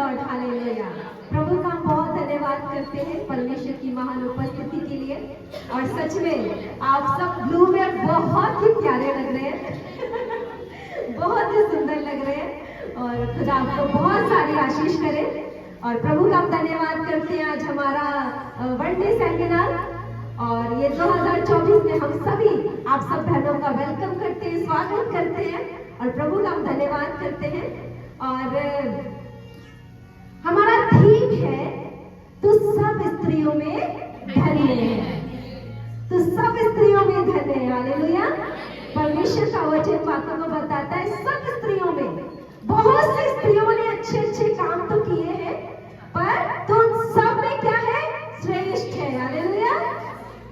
Lord, hallelujah. प्रभु का हम बहुत धन्यवाद करते हैं परमेश्वर की महान उपस्थिति के लिए। और सच में आप सब ब्लू में बहुत ही प्यारे लग रहे हैं बहुत ही सुंदर लग रहे हैं और खुदा आपको बहुत सारी आशीष करे। और प्रभु का हम धन्यवाद करते हैं। आज हमारा वनडे सेमिनार और ये 2024 में हम सभी आप सब बहनों का वेलकम करते हैं, स्वागत करते हैं और प्रभु का हम धन्यवाद करते हैं। और हमारा थीम है तू सब स्त्रियों में धन्य है, तू सब स्त्रियों में धन्य है, हालेलुया। परमेश्वर का वचन बातों को बताता है सब स्त्रियों में, बहुत सी स्त्रियों ने अच्छे अच्छे काम तो किए हैं पर तुम सब में क्या है, श्रेष्ठ है, हालेलुया।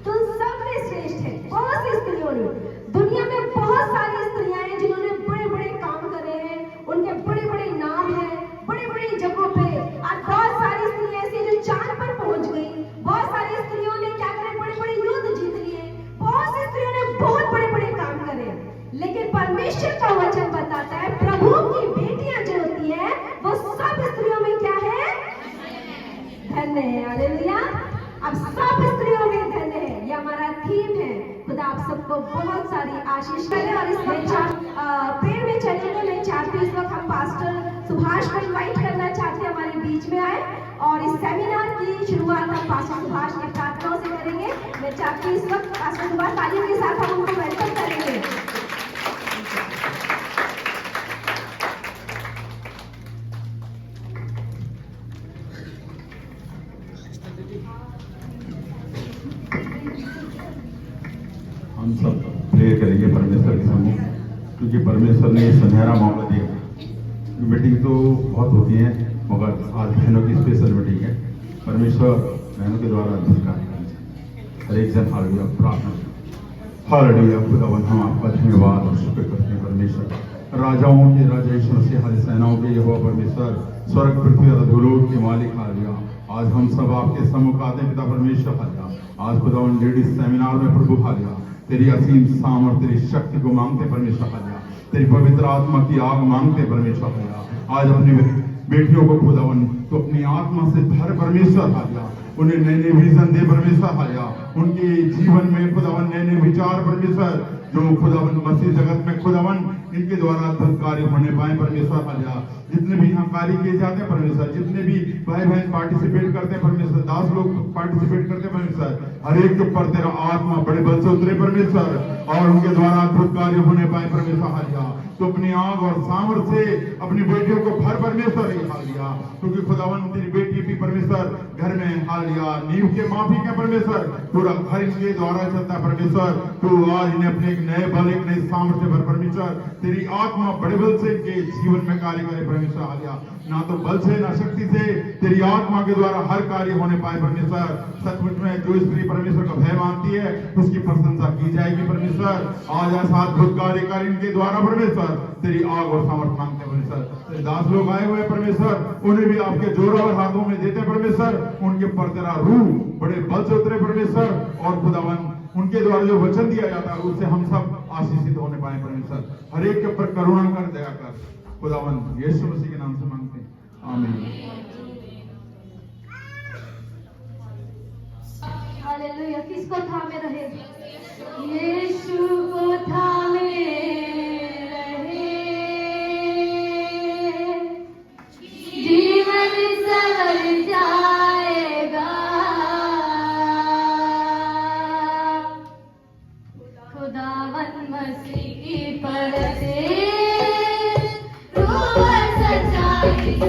तुम सब में श्रेष्ठ है। बहुत सी स्त्रियों ने, दुनिया में बहुत सारी स्त्रियां हैं जिन्होंने बड़े बड़े काम करे हैं, उनके बड़े बड़े नाम हैं, बड़ी बड़ी जगहों पे। आज बहुत सारी स्त्रियां ऐसी जो चांद पर पहुंच गई, बहुत सारी स्त्रियों ने क्या करे, बड़े बड़े युद्ध जीत लिए, बहुत सी स्त्रियों ने बहुत बड़े बड़े काम करे। लेकिन परमेश्वर का वचन बताता है प्रभु की बेटियां जो होती है वो सब स्त्रियों में क्या है, धन्य है, हालेलुया। अब सब स्त्रियों में धन्य है, ये हमारा थीम है। खुदा आप सबको बहुत सारी आशीष करे। और इसमें प्रेयर में चलेंगे। मैं चाहती हूँ इस वक्त हम पास्टर सुभाष को इनवाइट करना चाहते हैं हमारे बीच में आए और इस सेमिनार की शुरुआत हम पास्टर सुभाष की प्रार्थनाओं से करेंगे। मैं चाहती हूँ इस वक्त पास्टर सुभाष तालियों के साथ हम उनको वेलकम करेंगे। हम सब प्रे करेंगे परमेश्वर के सम्मुख, क्योंकि परमेश्वर ने सुनहरा मौका दिया। मीटिंग तो बहुत होती है मगर आज बहनों की स्पेशल मीटिंग है। परमेश्वर बहनों के द्वारा अद्भुत कार्य करें। हर एक जन हालेलुया प्रार्थना, हालेलुया। खुदावन हम आपका धन्यवाद और शुक्र करते हैं परमेश्वर, राजाओं के राजा यीशु मसीह, हर सेनाओं के यहोवा परमेश्वर, स्वर्ग पृथ्वी और धूलोक के मालिक, हालेलुया। आज हम सब आपके सम्मुख आते पिता परमेश्वर, हालेलुया। आज खुदावन लेडीज सेमिनार में प्रभु, हालेलुया, तेरी असीम सामर्थ, तेरी शक्ति को मांगते परमेश्वर, हालेलुया। तेरी पवित्र आत्मा की आग मांगते परमेश्वर, हालेलुया। आज अपनी बेटियों को खुदावन तो अपनी आत्मा से भर परमेश्वर, हालेलुया। उन्हें नए नए विजन दे परमेश्वर, हालेलुया। उनके जीवन में खुदावन नए नए विचार परमेश्वर, जो खुदावन मसीह जगत में खुदावन इनके द्वारा अद्भुत कार्य होने पाए परमेश्वर, हालेलुया। जितने भी यहाँ कार्य किए जाते हैं परमेश्वर, जितने भी भाई बहन पार्टिसिपेट करते हैं परमेश्वर, 10 लोग पार्टिसिपेट करते हैं परमेश्वर, हर एक के ऊपर तेरा आत्मा बड़े बल से उतरे परमेश्वर और उनके द्वारा अद्भुत कार्य होने पाए परमेश्वर, हालेलुया। तो अपनी आग और सामर्थ से अपनी बेटियों को भर परमेश्वर, हालेलुया। क्योंकि खुदावन तेरी बेटी भी परमेश्वर घर में, हालेलुया, नींव के माफी का परमेश्वर, पूरा घर इनके द्वारा चलता है परमेश्वर। तो आज इन्हें अपने एक नए बल, एक नई सामर्थ्य भर परमेश्वर, तेरी आत्मा बड़े बल से इनके जीवन में कार्य करे परमेश्वर, हालेलुया। ना तो बल से ना शक्ति से, तेरी आत्मा के द्वारा हर कार्य होने पाए परमेश्वर। सचमुच में जो स्त्री परमेश्वर का भय मानती है उसकी प्रशंसा की जाएगी परमेश्वर। आज ऐसा अद्भुत कार्य कर इनके द्वारा परमेश्वर, तेरी आग और सामर्थ मांगते परमेश्वर। तेरे दास लोग आए हुए परमेश्वर, उन्हें भी आपके जोरावर हाथों में देते परमेश्वर। उनके पर तेरा रूह बड़े बल से उतरे परमेश्वर और खुदावन उनके द्वारा जो वचन दिया जाता है उससे हम सब आशीषित होने पाए परमेश्वर। हर एक के ऊपर करुणा कर, दया कर खुदावन, यीशु मसीह के नाम से मांगते हैं, आमीन। हालेलुया। किसको थामे रहे, यीशु को थामे रहे, जीवन सवर जाएगा। खुदावन मसीह की परसे सच्चाई से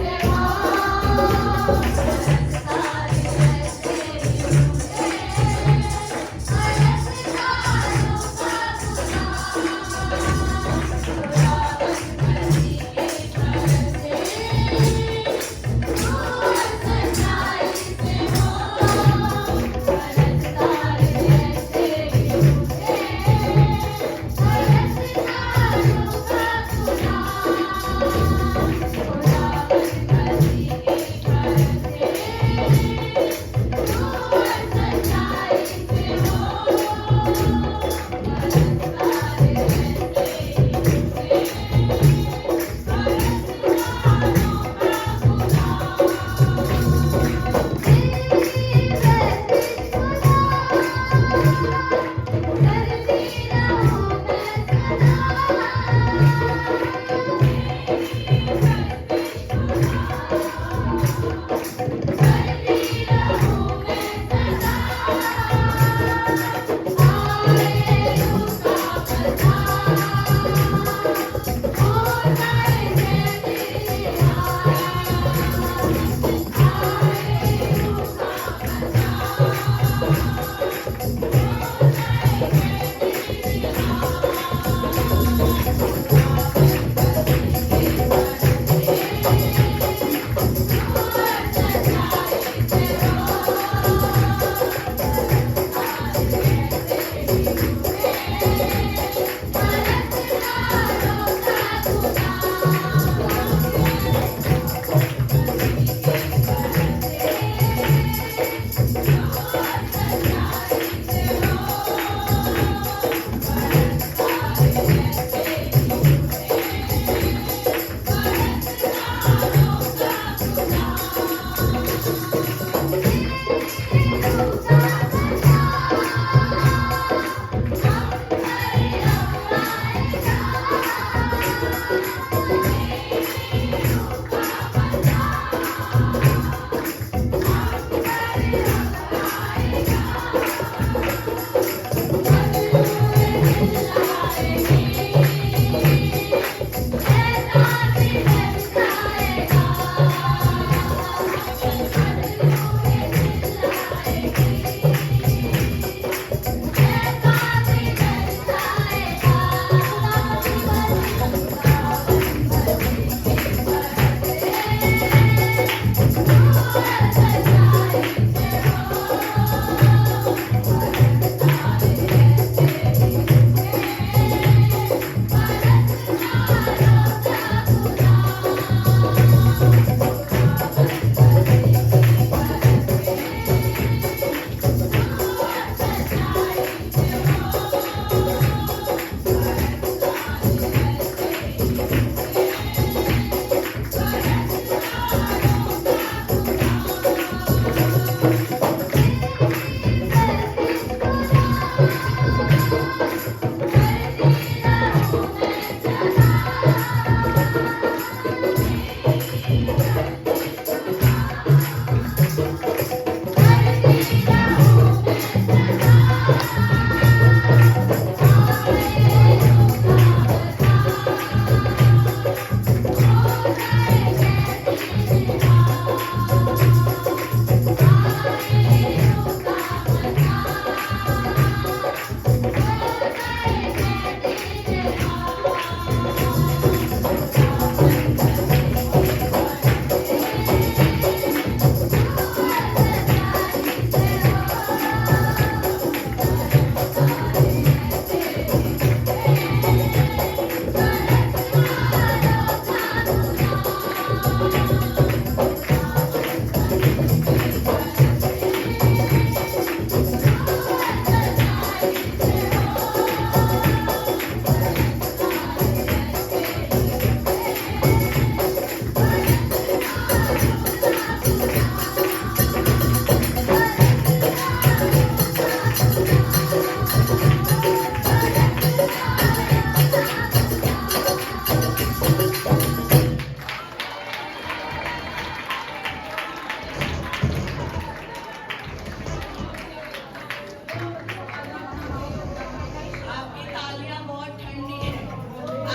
आपकी तालियां बहुत ठंडी है,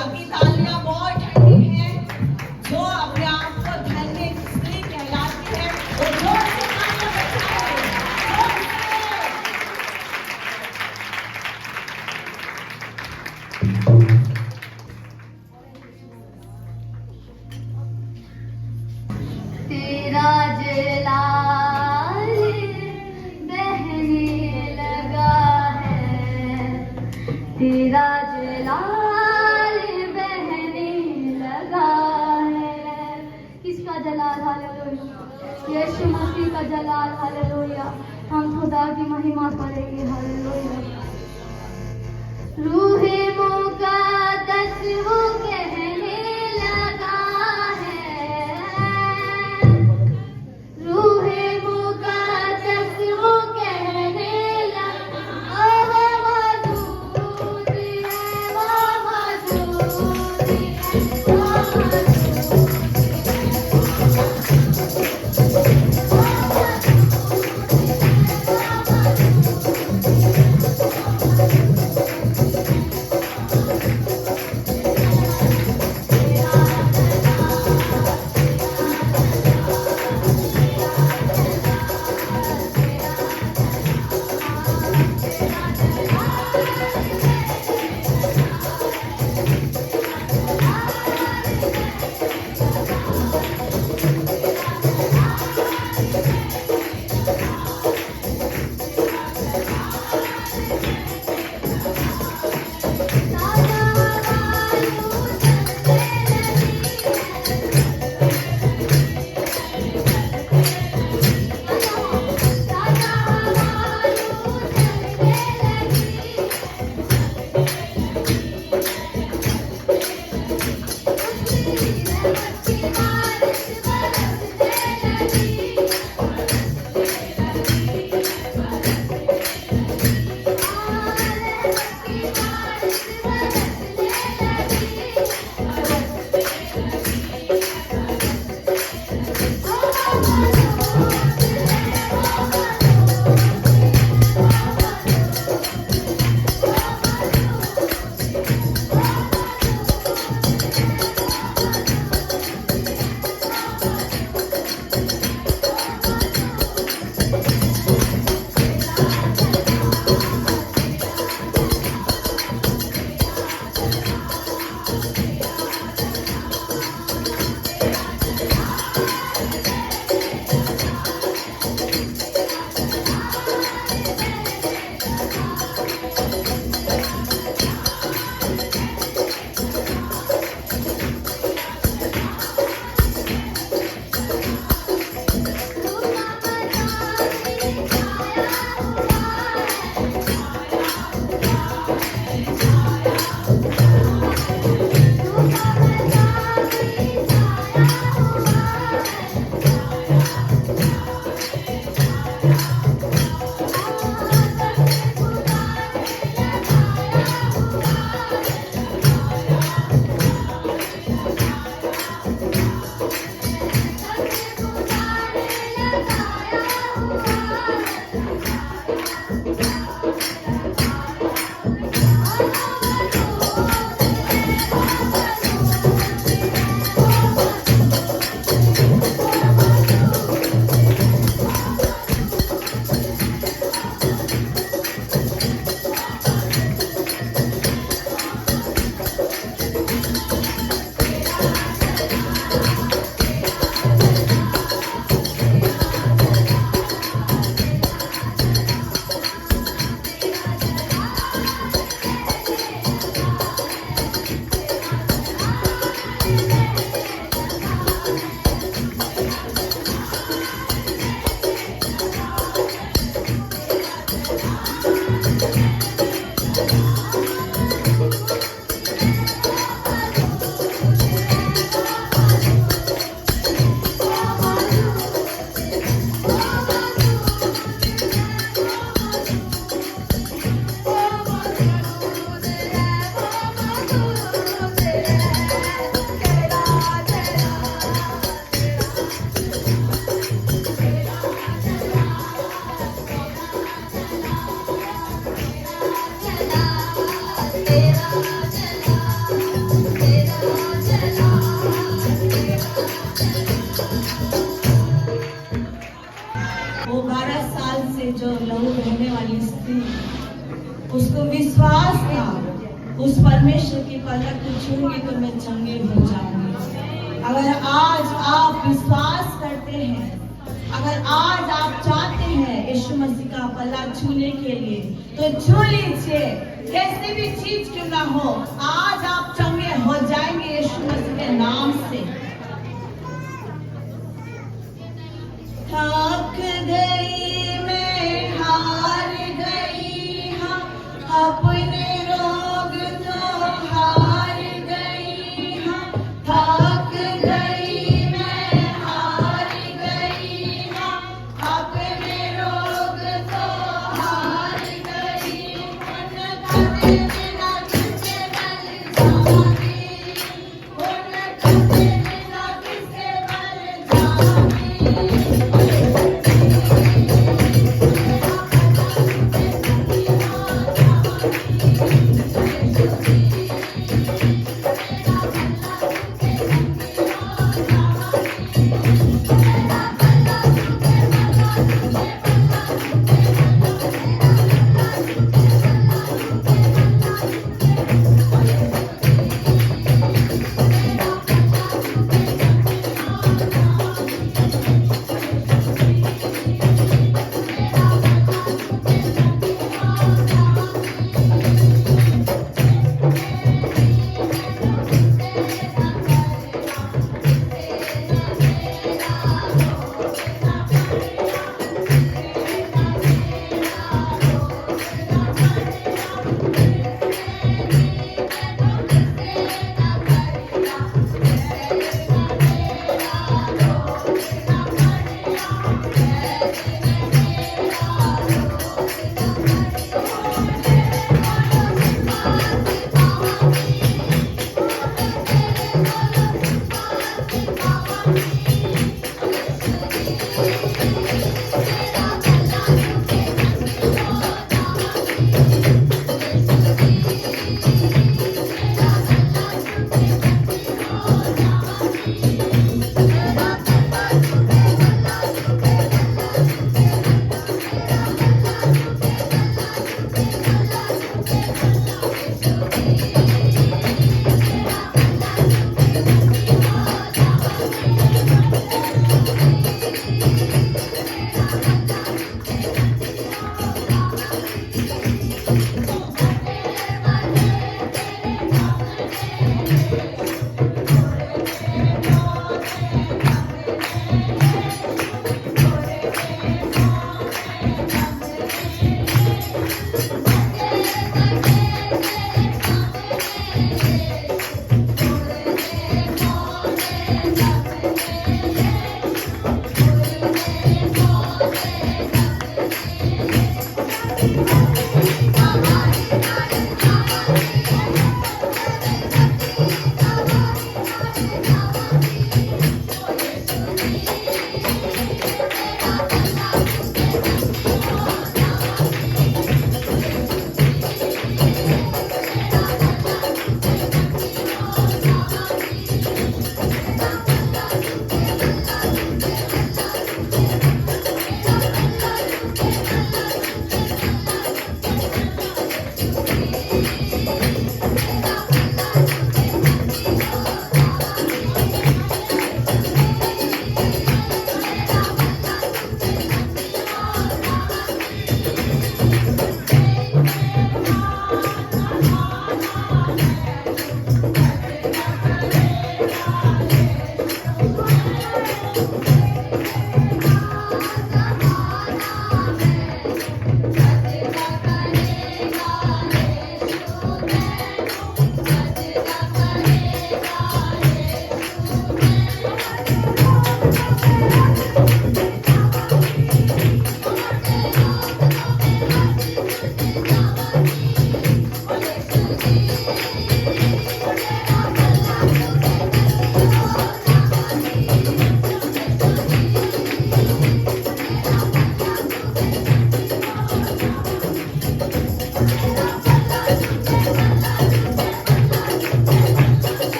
आपकी तालियां बहुत ठंडी है। जो अपने आप को धन्य स्त्री कहलाती है वो जोर से तालियां बजाए, जोर से। तेरा जलाल बहने लगा है, तेरा जलाल बहने लगा है। किसका जलाल? हालेलुया, यीशु मसीह का जलाल। हालेलुया, हम खुदा की महिमा करेंगे। हालेलुया। रूहे मुक़द्दस वो कहने लगा है, रूहे मुक़द्दस वो कहने लगा, वो मौजूद है, वो मौजूद है, वो मौजूद है। से जो लहू बहने वाली स्त्री, उसको विश्वास था उस परमेश्वर की पलक को छूंगी तो मैं चंगे हो जाऊंगी। अगर आज आप विश्वास करते हैं, अगर आज आप चाहते हैं यीशु मसीह का पल्ला छूने के लिए, तो छू लीजिए। कैसे भी चीज क्यों ना हो, आज आप चंगे हो जाएंगे यीशु मसीह के नाम से। थक गई मैं, हार गई हाँ, अपने रोग तो हार गई हाँ। थक गई मैं, हार गई हाँ, अपने रोग तो हार गई। उनका बिना किसके बल जाऊंगी, उनका बिना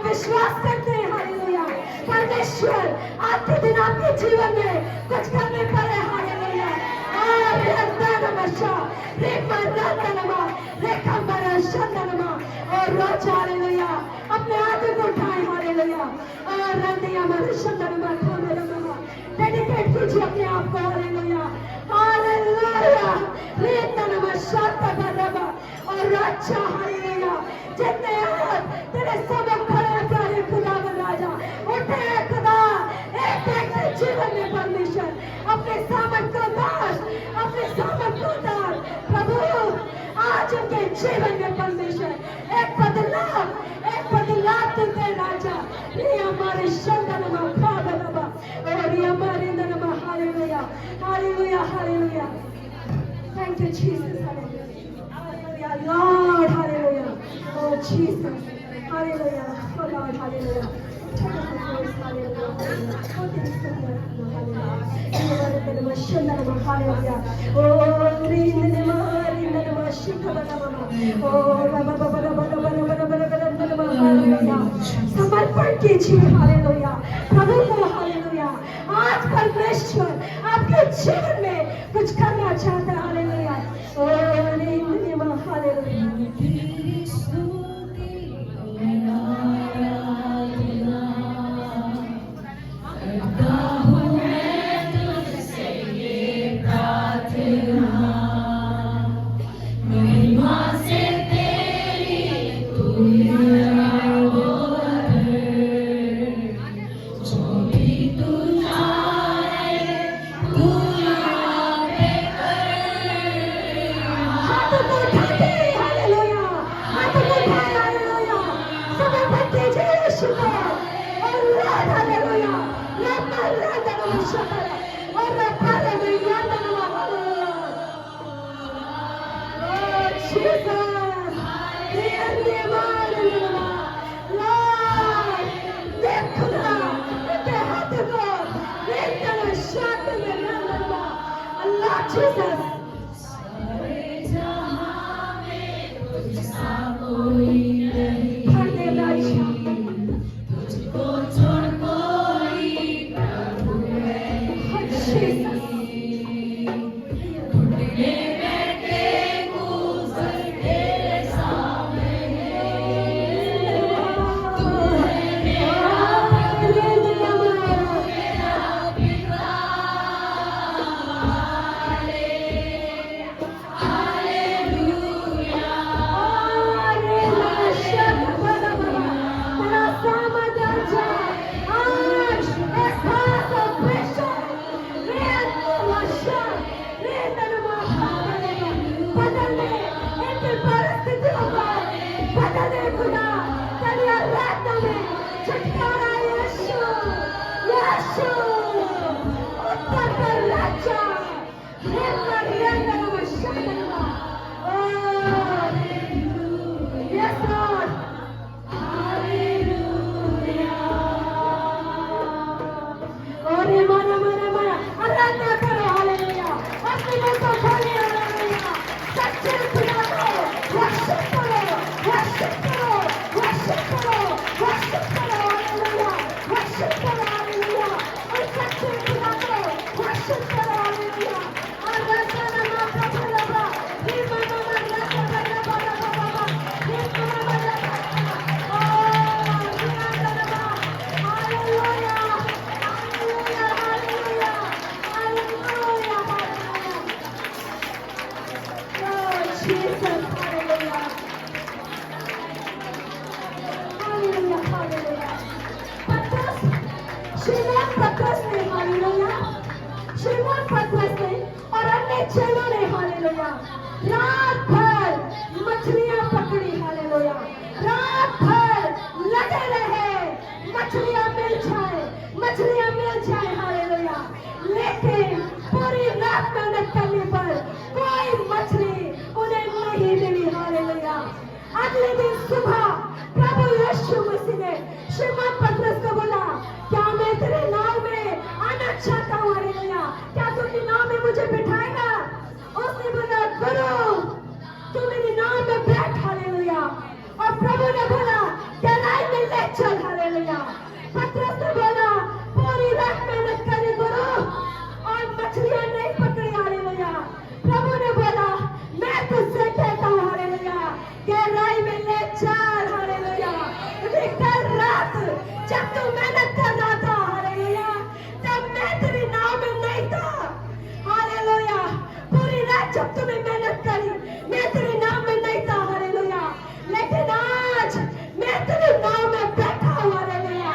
विश्वास करते हैं हालेलुया परमेश्वर आपके दिन आपके जीवन में कुछ करने पड़े हालेलुया और रोज हालेलुया अपने हाथ को उठाए हालेलुया और रंदिया डेडिकेट कीजिए अपने आप को हालेलुया हालेलुया और अच्छा हालेलुया जितने हाथ तेरे सब खड़े प्यारे खुदा राजा उठे खुदा एक अपने सामर्थ को दास, अपने सामर्थ को दास प्रभु। आज उनके जीवन में परमेश्वर एक बदलाव तुमने राजा, ये हमारे शंदन में फादर बाबा, और ये हमारे अंदर में hallelujah, hallelujah, hallelujah. Thank you, Jesus. Hallelujah. Hallelujah. Lord, hallelujah. Oh, Jesus. Hallelujah. Oh, Lord, hallelujah. Take us the praise, hallelujah. Oh, thank you so much. Hallelujah. Oh, समर्पण कीजिए हालेलुया प्रभु को हालेलुया। आज परमेश्वर आपके जीवन में कुछ करना चाहता है हालेलुया। ओ हालेलुया। रात भर मछलियां पकड़ी हालेलुया, रात भर लगे रहे, मछलियां मिल जाए हालेलुया। लेकिन पूरी रात मेहनत करने पर कोई मछली उन्हें नहीं मिली हालेलुया। अगले दिन सुबह प्रभु यीशु मसीह ने शिमोन पतरस को बोला, क्या मैं तेरे नाव में आना चाहता हूँ हालेलुया, क्या तू मेरी नाव में मुझे बिठाएगा? उसने बोला, गुरु तू मेरी नाव में बैठ हालेलुया। और प्रभु ने बोला, गहराई में ले चल हालेलुया। पतरस ने बोला, पूरी रात मेहनत करी गुरु और मछलियां नहीं पकड़ी हालेलुया। प्रभु ने बोला, मैं तुझसे कहता हूँ हालेलुया, गहराई में ले चल हालेलुया। कल रात जब तू मेहनत कर रहा था हालेलुया, तब मैं तेरी नाव में नहीं था हालेलुया। पूरी रात जब तूने मेहनत करी, मैं तेरी नाव में नहीं था हालेलुया। लेकिन आज मैं तेरी नाव में बैठा हूँ हालेलुया।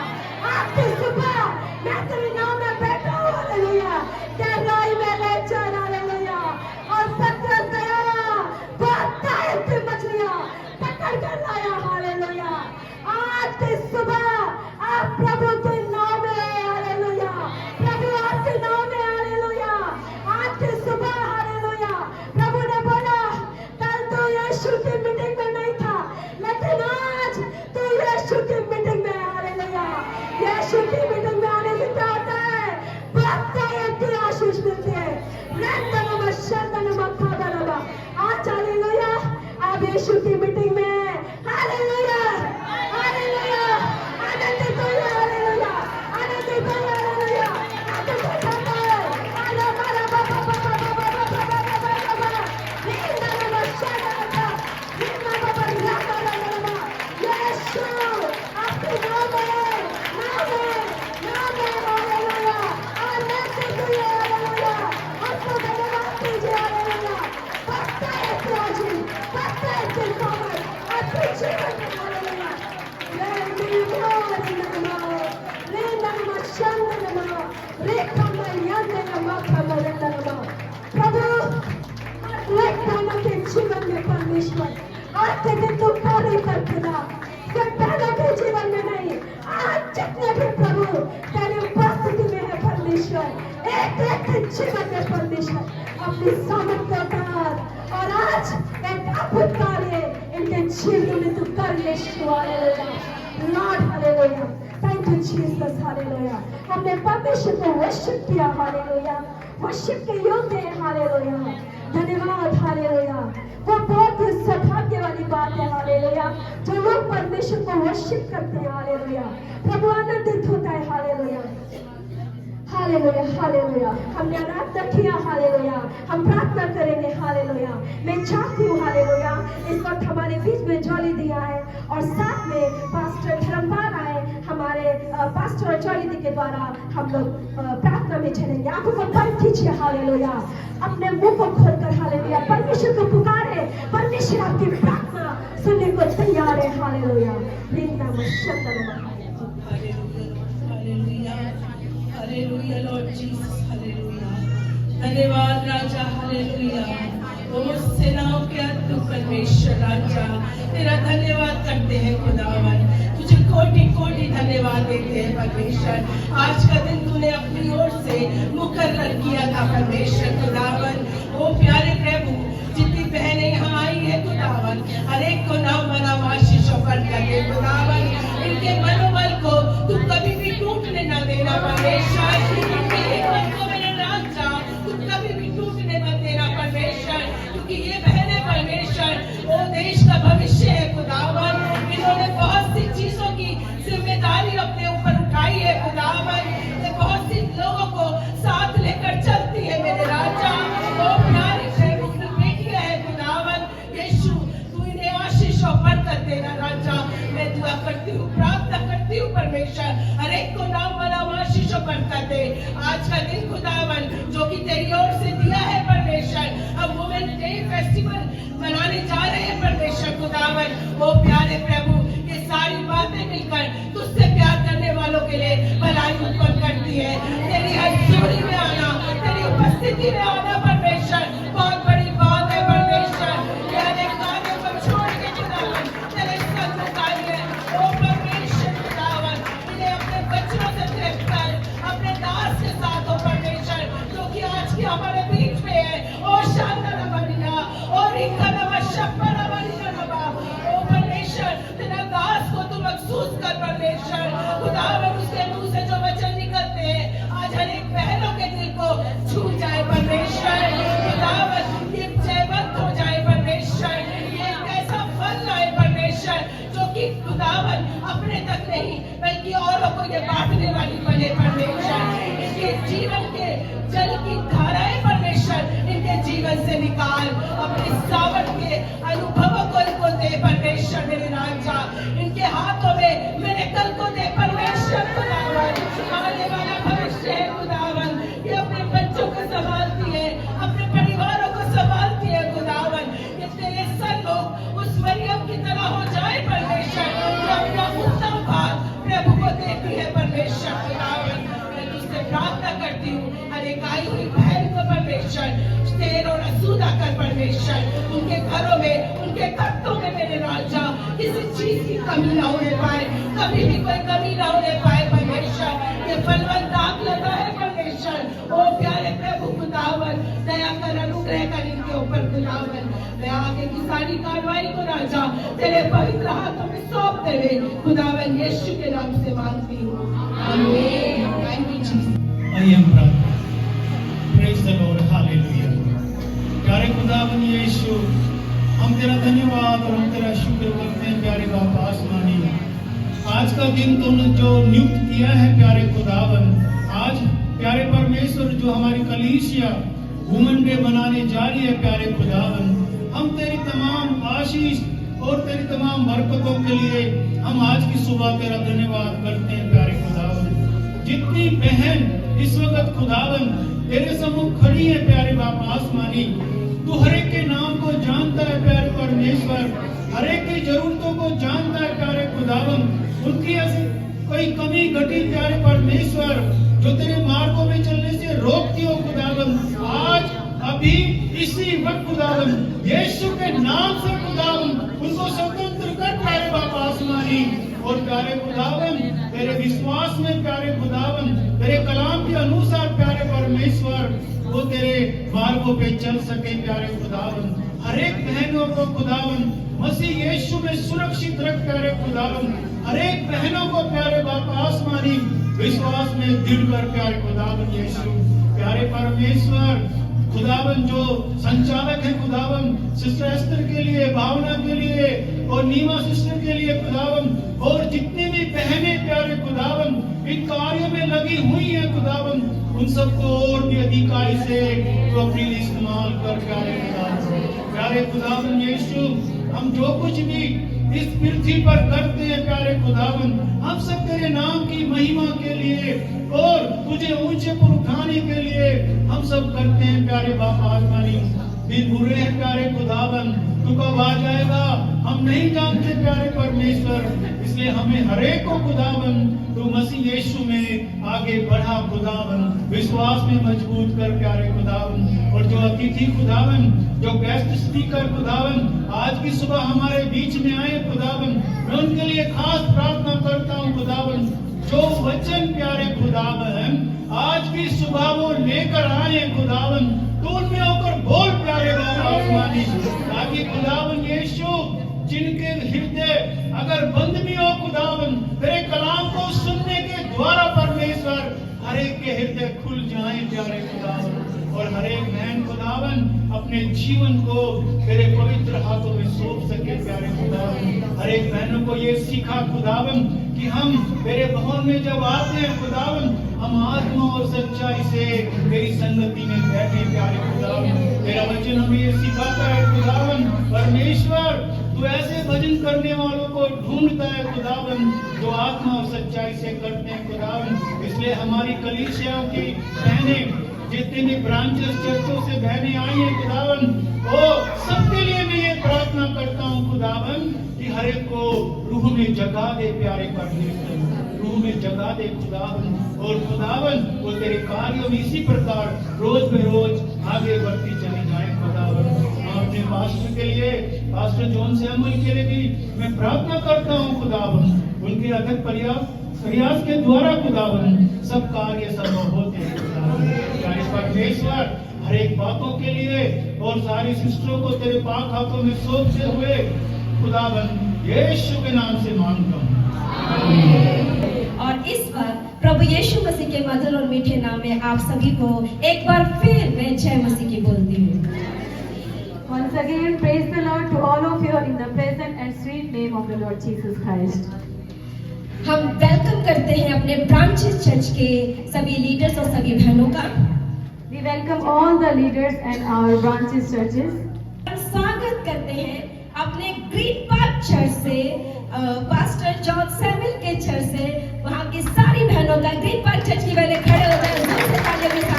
आज की सुबह मैं तेरी नाव में बैठा हूँ हालेलुया। गहराई प्रभु के जीवन में परमेश्वर आज के दिन तुम कार्य कर खुदा, सिर्फ पहले के जीवन में नहीं, आज जितने भी प्रभु तेरी उपस्थिति में है परमेश्वर, एक एक के जीवन में परमेश्वर अपनी सामर्थ्य उतार और आज एक अद्भुत कार्य इनके जीवन में तू कर यीशु hallelujah Lord hallelujah thank you Jesus hallelujah हमने परमेश्वर को वर्शिप किया हालेलुया वर्शिप के योग्य है हालेलुया धन्यवाद हालेलुया वो बहुत ही सौभाग्य वाली बात है हालेलुया जो लोग परमेश्वर को वर्शिप करते हैं हालेलुया प्रभु आनंदित होता है हालेलुया हालेलुया हालेलुया हमने आराधना किया हालेलुया हम प्रार्थना करेंगे हालेलुया मैं चाहती हूँ हालेलुया इस वक्त हमारे बीच में जॉली दिया है और साथ में पास्टर धर्मपाल आए हमारे पास्टर जॉली दी के द्वारा हम लोग प्रार्थना में चलेंगे आंखों को बंद कीजिए हालेलुया अपने मुंह को खोलकर हालेलुया परमेश्वर को पुकारे परमेश्वर आपकी प्रार्थना सुनने को तैयार है hallelujah hallelujah Lord Jesus hallelujah धन्यवाद राजा हालेलुया ओ सेनाओं के तू परमेश्वर राजा तेरा धन्यवाद करते हैं खुदावन तुझे कोटि कोटि धन्यवाद देते हैं परमेश्वर आज का दिन तूने अपनी ओर से मुकर्रर किया था परमेश्वर खुदावन ओ प्यारे प्रभु जितनी बहनें यहाँ आई है खुदावन हर एक को नाम नाम आशीष ऑफर करके खुदावन इनके मनोबल को तू कभी भी टूटने न देना परमेश्वर इनके हिम्मत को मेरे राजा तू कभी भी टूटने मत देना परमेश्वर क्योंकि ये बहनें परमेश्वर वो देश का भविष्य है खुदावन इन्होंने बहुत सी चीजों की जिम्मेदारी अपने ऊपर उठाई है खुदावन ये बहुत सी लोगों को साथ लेकर चलती है मेरे राजा वो प्यारी बेटियां है खुदावन यीशु तू इन्हें आशीष और बरकत देना राजा मैं दुआ करती हूँ प्रार्थना करती हूँ परमेश्वर हर एक को नाम बनाओ आशीष और बरकत दे आज का दिन खुदावन जो कि तेरी ओर से दिया है परमेश्वर हम वुमेन डे फेस्टिवल मनाने जा रहे हैं परमेश्वर खुदावन वो प्यारे प्रभु ये सारी बातें मिलकर तुझसे प्यार करने वालों के लिए भलाई उत्पन्न करती है तेरी हजूरी में आना तेरी उपस्थिति में आना परमेश्वर बहुत बड़ी बात है परमेश्वर ये अनेक कार्यों को छोड़ के खुदावन तेरे सन्मुख आई है ओ परमेश्वर खुदावन इन्हें अपने बच्चों से गिरफ्तार अपने दास के साथ हो परमेश्वर जो कि आज की हमारे बीच में है ओ शानदार बनिया और इनका शब्द बनिया ओ परमेश्वर तेरा दास को तू महसूस कर परमेश्वर खुदावन उसके मुंह से जो वचन निकलते हैं आज हर एक बहनों के दिल को छू जाए परमेश्वर खुदावन ये जयवंत हो जाए परमेश्वर ये ऐसा फल लाए परमेश्वर जो कि खुदावन अपने तक नहीं बल्कि औरों को ये बांटने वाली बने परमेश्वर इनके जीवन के जल की धाराएं परमेश्वर इनके जीवन से निकाल अपनी सावट के अनुभवों को इनको दे परमेश्वर मेरे राजा इनके हाथों में मेरे कल को दे परमेश्वर खुदावन आने वाला भविष्य है खुदावन ये अपने बच्चों को संभालती है अपने परिवारों को संभालती है खुदावन ये तेरे सन लोग उस मरियम की तरह हो जाए परमेश्वर जो अपना उत्तम भाग प्रभु को देती है परमेश्वर खुदावन मैं तुझसे प्रार्थना करती हूँ हर एक आई हुई बहन को परमेश्वर तेर और असूदा कर परमेश्वर उनके घरों में उनके खर्चों में मेरे राजा किसी चीज की कमी ना होने पाए कभी भी कोई कमी ना होने पाए परमेश्वर ये फलवंत दाग लगा है परमेश्वर ओ प्यारे प्रभु खुदावन दया कर अनुग्रह कर इनके ऊपर खुदावन मैं आगे की सारी कार्रवाई को राजा तेरे पवित्र हाथों में सौंपते हुए खुदावन यीशु के नाम से मांगती हूँ आमीन थैंक यू जीसस आइए हम प्रार्थना प्रेज द लॉर्ड हालेलुया प्यारे खुदावन यीशु हम तेरा धन्यवाद और हम तेरा शुक्र करते हैं प्यारे बाबा आसमानी आज का दिन तुमने जो नियुक्त किया है प्यारे खुदावन आज प्यारे परमेश्वर जो हमारी कलीसिया वुमेन डे मनाने जा रही है प्यारे खुदावन हम तेरी तमाम आशीष और तेरी तमाम बरकतों के लिए हम आज की सुबह तेरा धन्यवाद करते हैं प्यारे खुदावन जितनी बहन इस वक्त खुदावन तेरे सम्मुख खड़ी है प्यारे बाबा आसमानी तू हर एक के नाम को जानता है प्यारे परमेश्वर हर एक की जरूरतों को जानता है प्यारे खुदावन उनकी ऐसी कोई कमी घटी प्यारे परमेश्वर जो तेरे मार्गों में इसी वक्त खुदावन यीशु के नाम से खुदावन उनको स्वतंत्र कर प्यारे बाबा आसमानी। और प्यारे खुदावन तेरे विश्वास में प्यारे खुदावन तेरे कलाम के अनुसार प्यारे परमेश्वर वो तेरे मार्गों पे चल सके प्यारे खुदावन। हर एक बहनों को खुदावन मसीह यीशु में सुरक्षित रख प्यारे खुदावन। हर एक बहनों को प्यारे बाबा आसमानी विश्वास में दृढ़ कर प्यारे खुदावन यीशु। प्यारे परमेश्वर खुदावन जो संचालक है खुदावन सिस्टर एस्टर के लिए, भावना के लिए और नीमा सिस्टर के लिए खुदावन, और जितने भी बहनें प्यारे खुदावन इन कार्यों में लगी हुई है खुदावन, उन सबको और भी अधिकारी से तो अपने लिए इस्तेमाल कर प्यारे खुदावन। प्यारे खुदावन यीशु हम जो कुछ भी इस पृथ्वी पर करते हैं प्यारे खुदावन हम सब तेरे नाम की महिमा के लिए और तुझे ऊंचे पर उठाने के लिए हम सब करते हैं प्यारे बाबा आसमानी। दिन बुरे हैं प्यारे खुदावन, तू कब आ जाएगा हम नहीं जानते प्यारे परमेश्वर, इसलिए हमें हरेक को खुदावन तू मसीह यीशु में आगे बढ़ा खुदावन, विश्वास में मजबूत कर प्यारे खुदावन। और जो अतिथि खुदावन, जो गेस्ट स्पीकर खुदावन आज की सुबह हमारे बीच में आए खुदावन, मैं उनके लिए खास प्रार्थना करता हूँ खुदावन, जो वचन प्यारे खुदावन आज की सुबह वो लेकर आए खुदावन, तो उनमें होकर बोल प्यारे बाबा आसमानी, ताकि खुदावन यीशु जिनके हृदय अगर बंद भी हो खुदावन तेरे कलाम को सुनने के द्वारा परमेश्वर हर एक के हृदय खुल जाएं प्यारे खुदावन। और हर एक बहन खुदावन अपने जीवन को तेरे पवित्र हाथों में सौंप सके प्यारे खुदावन। हर एक बहनों को ये सीखा खुदावन कि हम तेरे भवन में जब आते हैं खुदावन हम आत्मा और सच्चाई से तेरी संगति में बैठे प्यारे खुदावन। तेरा वचन हमें ये सिखाता है खुदावन परमेश्वर, तू ऐसे भजन करने वालों को ढूंढता है खुदावन जो आत्मा और सच्चाई से करते हैं खुदावन। इसलिए हमारी कलीसियाओं की बहनें जितने भी ब्रांचेस चर्चों से बहनें आई हैं खुदावन, वो सबके लिए मैं ये प्रार्थना करता हूँ खुदावन कि हर एक को रूह में जगा दे प्यारे परमेश्वर, रूह में जगा दे खुदावन। और खुदावन वो तेरे कार्यों में इसी प्रकार रोज पे रोज आगे बढ़ती चली जाए खुदावन। हम अपने पास्टर के लिए, पास्टर जॉन सैमुअल के लिए भी मैं प्रार्थना करता हूँ खुदावन, उनके अथक प्रयास के द्वारा खुदावन सब कार्य संभव होते हैं खुदावन। परमेश्वर हर एक बातों के लिए और सारी सिस्टरों को तेरे पाक हाथों में सौंपते हुए खुदावन यीशु के नाम से मांगता हूँ। और इस बार प्रभु यीशु मसीह के मधुर और मीठे नाम में आप सभी को एक बार फिर मैं जय मसीह की बोलती हूँ। Once again, praise the Lord to all of you in the present and sweet name of the Lord Jesus Christ. हम वेलकम करते हैं अपने ब्रांचेस चर्च के सभी लीडर्स और सभी बहनों का। We welcome all the leaders and our branches churches. स्वागत करते हैं अपने ग्रीन पार्क चर्च से, पास्टर जॉन सैमुअल के चर्च से, वहाँ की सारी बहनों का ग्रीन पार्क चर्च की बहनें खड़े हो जाए जोर से तालियों के साथ।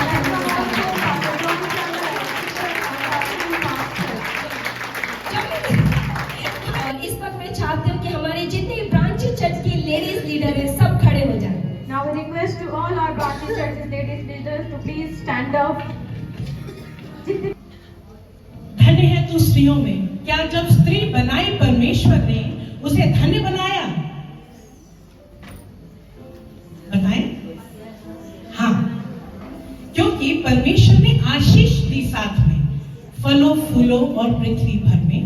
और इस वक्त मैं चाहती हूँ कि हमारे जितने ब्रांचेस चर्च की लेडीज लीडर हैं सब खड़े हो जाएं। Now we request to all our branches churches ladies leaders to please stand up. धन्य है तू स्त्रियों में, क्या जब स्त्री बनाई परमेश्वर ने उसे धन्य बनाया? बनाए? हाँ, क्योंकि परमेश्वर ने आशीष दी साथ में फलों फूलों और पृथ्वी भर में।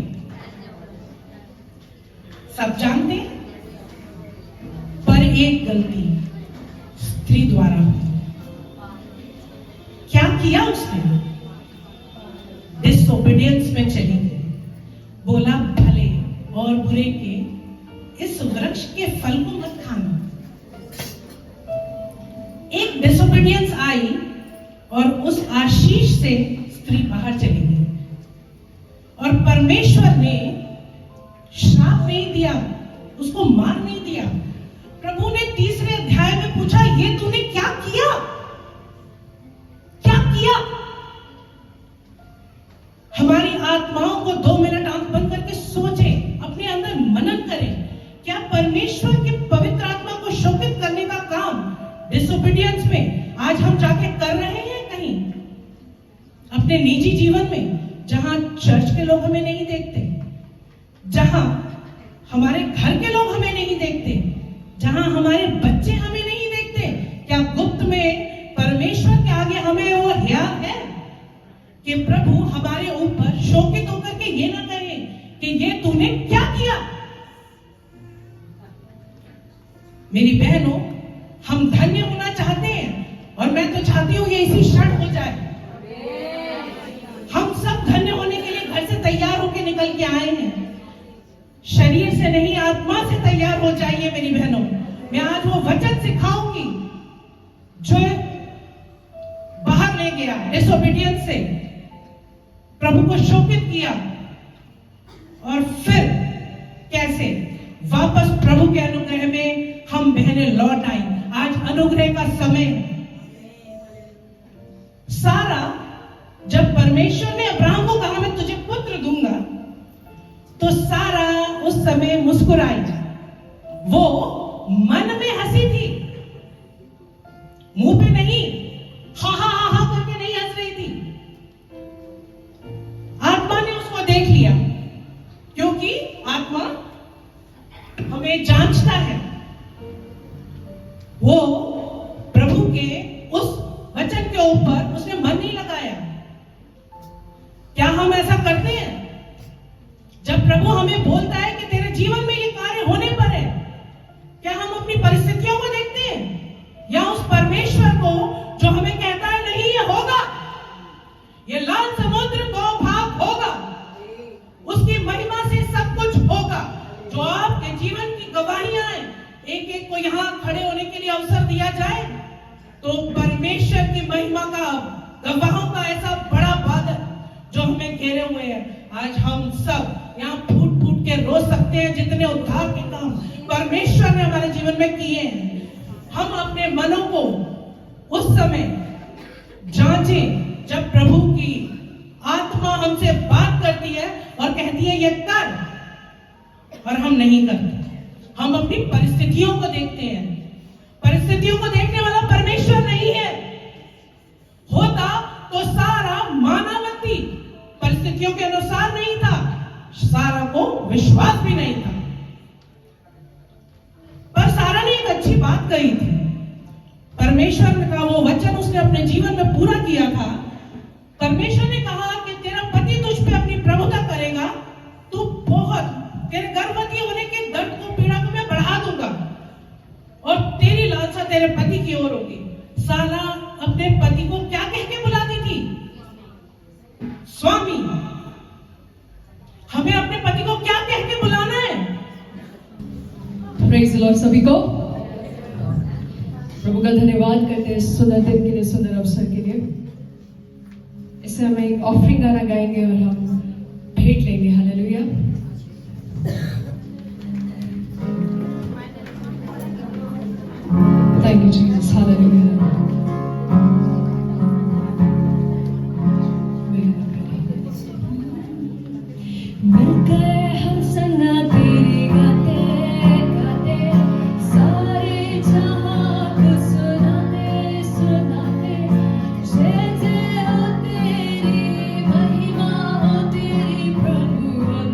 सब जानते हैं, पर एक गलती स्त्री द्वारा हुई। क्या किया उसने? डिसोबीडियंस में चली गई, बोला भले और बुरे के इस वृक्ष के फल को मत खाना। एक डिसोबीडियंस आई और उस आशीष से स्त्री बाहर चली गई और परमेश्वर ने श्राप नहीं दिया, उसको मार नहीं दिया। प्रभु ने तीसरे अध्याय में पूछा, ये तूने क्या किया? क्या किया? हमारी आत्माओं को 2 मिनट आंख बंद करके सोचे, अपने अंदर मनन करें, क्या परमेश्वर के पवित्र आत्मा को शोकित करने का काम डिसोबीडियंस में आज हम जाके कर रहे हैं कहीं अपने निजी जीवन में? जहां चर्च के लोग हमें नहीं देखते, जहां हमारे घर के लोग हमें नहीं देखते, जहां हमारे बच्चे हमें नहीं देखते, क्या गुप्त में परमेश्वर के आगे हमें वो हिया है कि प्रभु हमारे ऊपर शोकित होकर के ये ना कहे कि ये तूने क्या किया। मेरी बहनों, हम धन्य होना चाहते हैं और मैं तो चाहती हूं ये इसी क्षण हो जाए। हम सब धन्य होने के लिए घर से तैयार होकर निकल के आए हैं, शरीर से नहीं आत्मा से तैयार हो जाइए मेरी बहनों। मैं आज वो वचन सिखाऊंगी जो बाहर ले गया, डिसोबीडियंस से प्रभु को शोकित किया और फिर कैसे वापस प्रभु के अनुग्रह में हम बहनें लौट आई। आज अनुग्रह का समय। सारा, जब परमेश्वर ने अब्राहम को कहा मैं तुझे पुत्र दूंगा, तो सारा उस समय मुस्कुराई। वो मन में हंसी थी, मुंह पे नहीं, हा हा हा हा करके नहीं हंस रही थी। आत्मा ने उसको देख लिया, क्योंकि आत्मा हमें जांचता है। वो प्रभु के उस वचन के ऊपर उसने मन नहीं लगाया। क्या हम ऐसा करते हैं? जब प्रभु हमें बोलता है कि तेरे जीवन में ये कार्य होने पर है, क्या हम अपनी परिस्थितियों को देखते हैं या उस परमेश्वर को जो हमें कहता है नहीं ये होगा, ये लाल समुद्र को भाग होगा, उसकी महिमा से सब कुछ होगा। जो आपके जीवन की गवाहियां हैं, एक एक को यहां खड़े होने के लिए अवसर दिया जाए तो परमेश्वर की महिमा का, गवाहों का ऐसा बड़ा बादल जो हमें घेरे हुए हैं। आज हम सब यहाँ फूट फूट के रो सकते हैं जितने उद्धार के काम परमेश्वर ने हमारे जीवन में किए हैं। हम अपने मनों को उस समय जांचें जब प्रभु की आत्मा हमसे बात करती है और कहती है ये कर, और हम नहीं करते। हम अपनी परिस्थितियों को देखते हैं। परिस्थितियों को देखने वाला परमेश्वर नहीं है। होता तो सारा मानवती परिस्थितियों के अनुसार नहीं था, सारा को विश्वास भी नहीं था। पर सारा ने एक अच्छी बात कही थी। परमेश्वर का वो वचन उसने अपने जीवन में पूरा किया था। परमेश्वर ने कहा कि तेरा पति तुझ पे अपनी प्रभुता करेगा, तू बहुत, तेरे गर्भवती होने के दर्द को, पीड़ा को मैं बढ़ा दूंगा और तेरी लालसा तेरे पति की ओर होगी। सारा अपने पति को क्या कह के बुलाती थी? स्वामी। हमें अपने पति को क्या कह के बुलाना है? प्रेज द लॉर्ड सभी को। प्रभु का धन्यवाद करते हैं सुंदर दिन के लिए, सुंदर अवसर के लिए। इससे हम एक ऑफरिंग गाना गाएंगे और हम भेंट लेंगे। Hallelujah. Thank you, Jesus. Hallelujah. मिलकर हम संगा तेरी गाते गाते, सारे जहां को सुनाते सुनाते, जय जय हो तेरी महिमा, हो तेरी प्रभु हम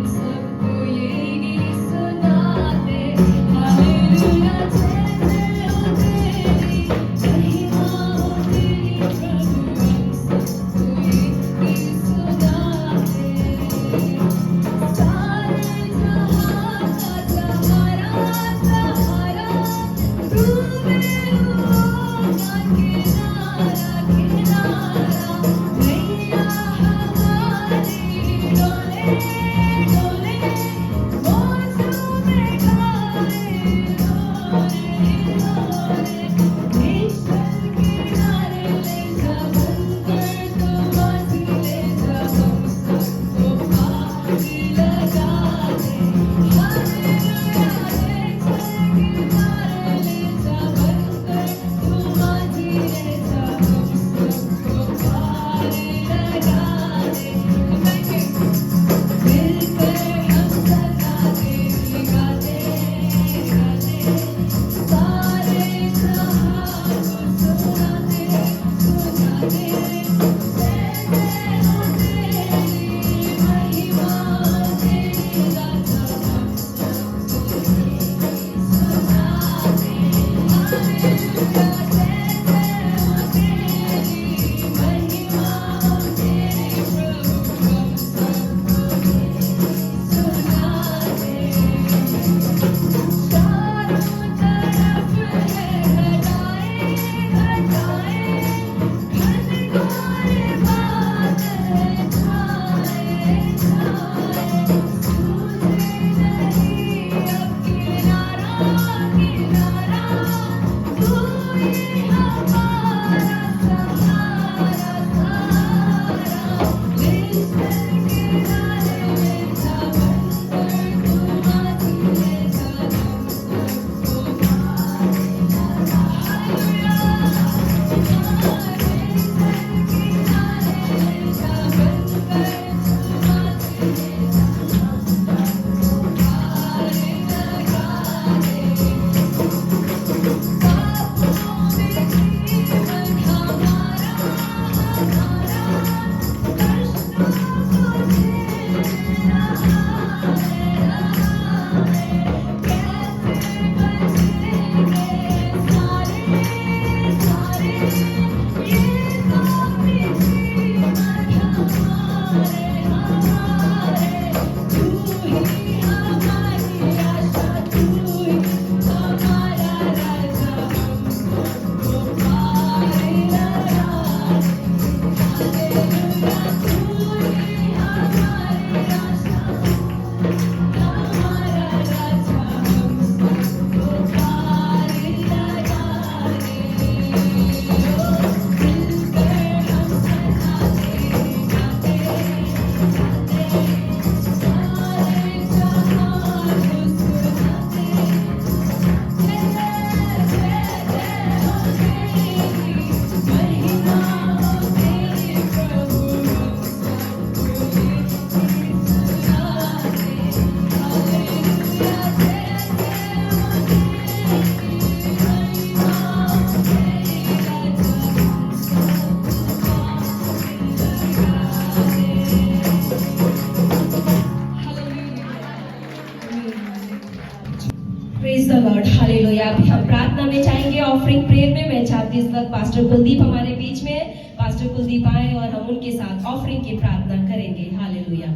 हालेलुया। अभी हम प्रार्थना में जाएंगे, ऑफरिंग प्रेयर में। मैं चाहती इस वक्त पास्टर कुलदीप हमारे बीच में है। पास्टर कुलदीप आए और हम उनके साथ ऑफरिंग की प्रार्थना करेंगे। Hallelujah.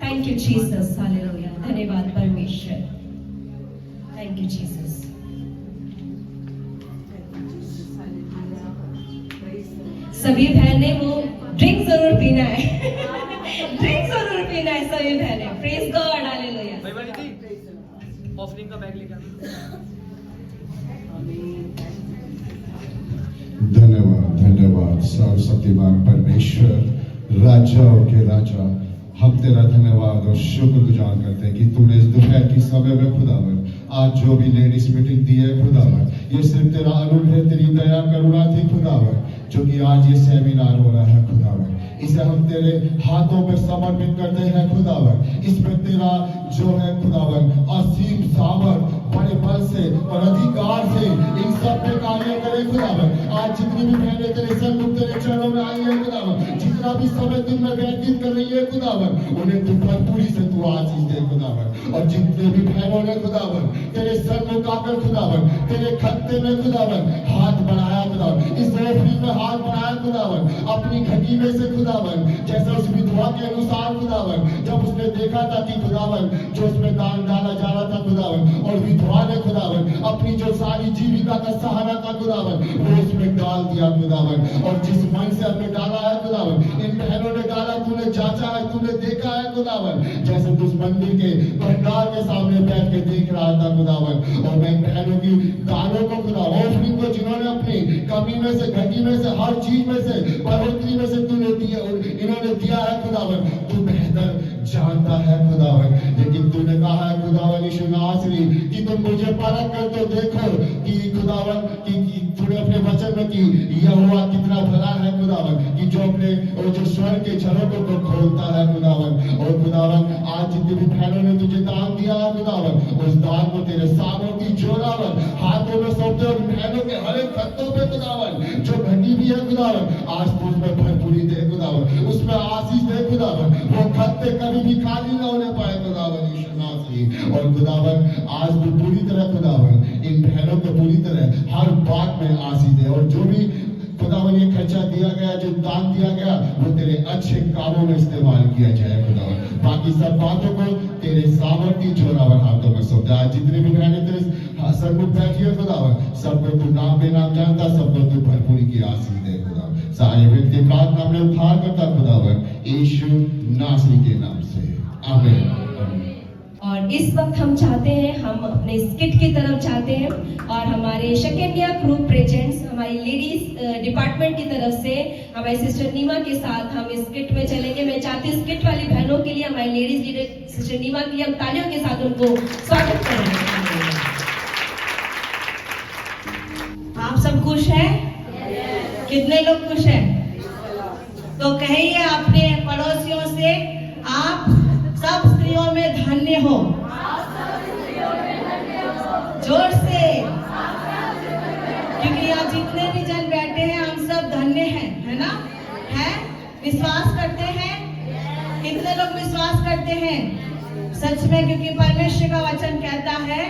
Thank you Jesus. Hallelujah. धन्यवाद परमेश्वर। Thank you Jesus. सभी बहनें वो ड्रिंक जरूर पीना है। ड्रिंक जरूर पीना है सभी बहनें। Praise God. हालेलुया। ऑफरिंग का बैग लेकर धन्यवाद, धन्यवाद सर्वशक्तिमान परमेश्वर, राजाओं के राजा, हम तेरा धन्यवाद और शुक्रगुजार करते हैं कि तूने इस दोपहर की समय में खुदावन आज जो भी लेडीज मीटिंग दी है खुदावन, ये सिर्फ तेरा अनुग्रह, तेरी दया करुणा थी खुदावन, जो कि आज ये सेमिनार हो रहा है खुदावन। इसे हम तेरे हाथों में समर्पित करते हैं खुदावन। इसमें तेरा जो है खुदावन असीम सामर्थ, बड़े बल से और अधिकार से इन सब पे कार्य करे खुदावन। आज जितनी भी बहनें तेरे सन्मुख तेरे चरणों में आई है खुदावन, जितना भी समय दिन में व्यतीत कर रही है खुदावन, उन्हें तू भरपूरी से तू आशीष दे खुदावन। और जितने भी बहनों ने खुदावन तेरे सन्मुख आकर खुदावन तेरे खत्ते में खुदावन हाथ बढ़ाया खुदावन, इस ओफरी में हाथ बढ़ाया खुदावन, अपनी घटी में से खुदावन, जैसा उस विधवा के अनुसार खुदावन, जब उसने देखा था कि खुदावन जो उसमें दान डाला जा रहा था खुदावन, और विधवा ने खुदावन अपनी जो सारी जीविका का सहारा था खुदावन वो उसमें डाल दिया खुदावन। और जिस मन से हमने डाला है खुदावन, इन बहनों ने डाला, तूने जांचा है, तूने देखा है खुदावन, जैसे तू उस मंदिर के भंडार के सामने बैठ के देख रहा था खुदावन। और मैं बहनों की दानों को खुदावन, ऑफरिंग को जिन्होंने अपनी कमी में से, घटी में से, हर चीज में से, बढ़ोतरी में से तूने दिया, इन्होंने दिया है खुदावन, तू बेहतर जानता है खुदावन। लेकिन तूने कहा है खुदावन यीशु नासरी कि तुम मुझे परख कर तो देखो कि खुदावन कि तूने अपने वचन में कि यह हुआ कितना भला है खुदावन, कि जो अपने जो स्वर्ग के झरोकों को खोलता है खुदावन। और खुदावन आज जितनी भी बहनों ने तुझे दान दिया है खुदावन, उस दान को तेरे सामर्थी जोरावन हाथों में सौंपते, और बहनों के हर एक खत्तों पे खुदावन जो घटी भी है खुदावन, आज तू उसमें भरपूरी दे खुदावन, उसमें आशीष दे खुदावन, वो खत्ते कभी भी खाली न होने पाए खुदावन यीशु नासरी। और खुदावन आज तू पूरी तरह खुदावन इन बहनों को पूरी तरह हर बात में आशीष दे, और जो भी खुदावन ये खर्चा दिया गया, जो दान दिया गया, वो तेरे अच्छे कामों में इस्तेमाल किया जाए खुदावन। बाकी सब बातों को तेरे सामर्थ्य जोरावर हाथों में सौंप दे। आज जितने भी बहनें तेरे सन्मुख बैठी है खुदावन, सबको तू नाम बेनाम जानता, सबको तू भरपूरी की आशीष दे खुदावन। सारे व्यक्ति प्रार्थना में उद्धार करता खुदावन यीशु नासरी के नाम से, आमीन। और इस वक्त हम चाहते हैं, हम अपने स्किट की तरफ जाते हैं, और हमारे शकेनिया ग्रुप प्रेजेंट्स, हमारी लेडीज डिपार्टमेंट की तरफ से हमारी सिस्टर नीमा के साथ हम स्किट में चलेंगे। मैं चाहती हूँ स्किट वाली बहनों के लिए, हमारी लेडीज लीडर सिस्टर नीमा के लिए हम तालियों के साथ उनको स्वागत करेंगे। आप सब खुश हैं? कितने लोग खुश हैं? तो कहिए अपने पड़ोसियों से, आप सब स्त्रियों में धन्य हो। जोर से, क्योंकि यहाँ जितने भी जन बैठे हैं हम सब धन्य हैं, है ना? है? विश्वास करते हैं? कितने लोग विश्वास करते हैं? सच में, क्योंकि परमेश्वर का वचन कहता है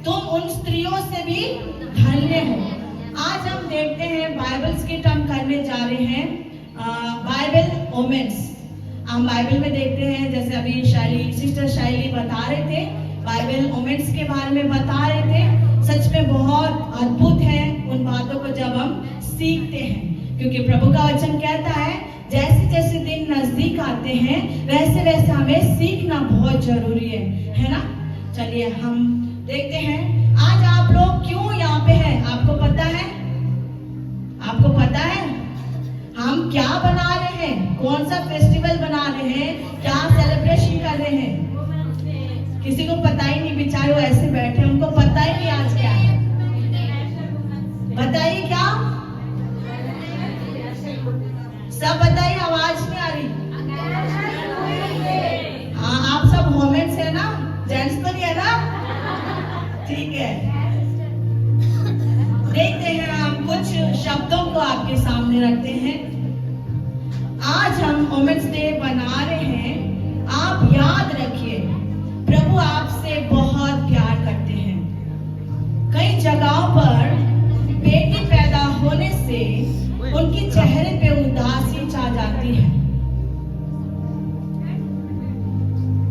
तुम उन स्त्रियों से भी धन्य हो। आज हम देखते हैं बाइबल स्किट हम करने जा रहे हैं, बाइबल वोमेन्स। हम बाइबल में देखते हैं, जैसे अभी सिस्टर शैली बता रहे थे, बाइबल वोमेन्स के बारे में बता रहे थे। सच में बहुत अद्भुत है उन बातों को जब हम सीखते हैं, क्योंकि प्रभु का वचन कहता है जैसे जैसे दिन नजदीक आते हैं वैसे वैसे हमें सीखना बहुत जरूरी है ना? चलिए हम देखते हैं आज आप लोग क्यों यहाँ पे हैं। आपको पता है? आपको पता है हम क्या बना रहे हैं? कौन सा फेस्टिवल बना रहे हैं? क्या सेलिब्रेशन कर रहे हैं? किसी को पता ही नहीं, बेचारे वो ऐसे बैठे, उनको पता ही नहीं आज क्या है। बताइए क्या? सब बताइए, आवाज नहीं आ रही। हाँ, आप सब वोमेन्स है ना? जेंट्स तो नहीं है ना? ठीक है, देखते हैं हम कुछ शब्दों को आपके सामने रखते हैं। आज हम वोमेन्स डे बना रहे हैं। आप याद रखिए प्रभु आपसे बहुत प्यार करते हैं। कई जगहों पर बेटी पैदा होने से उनके चेहरे पे उदासी छा जाती है।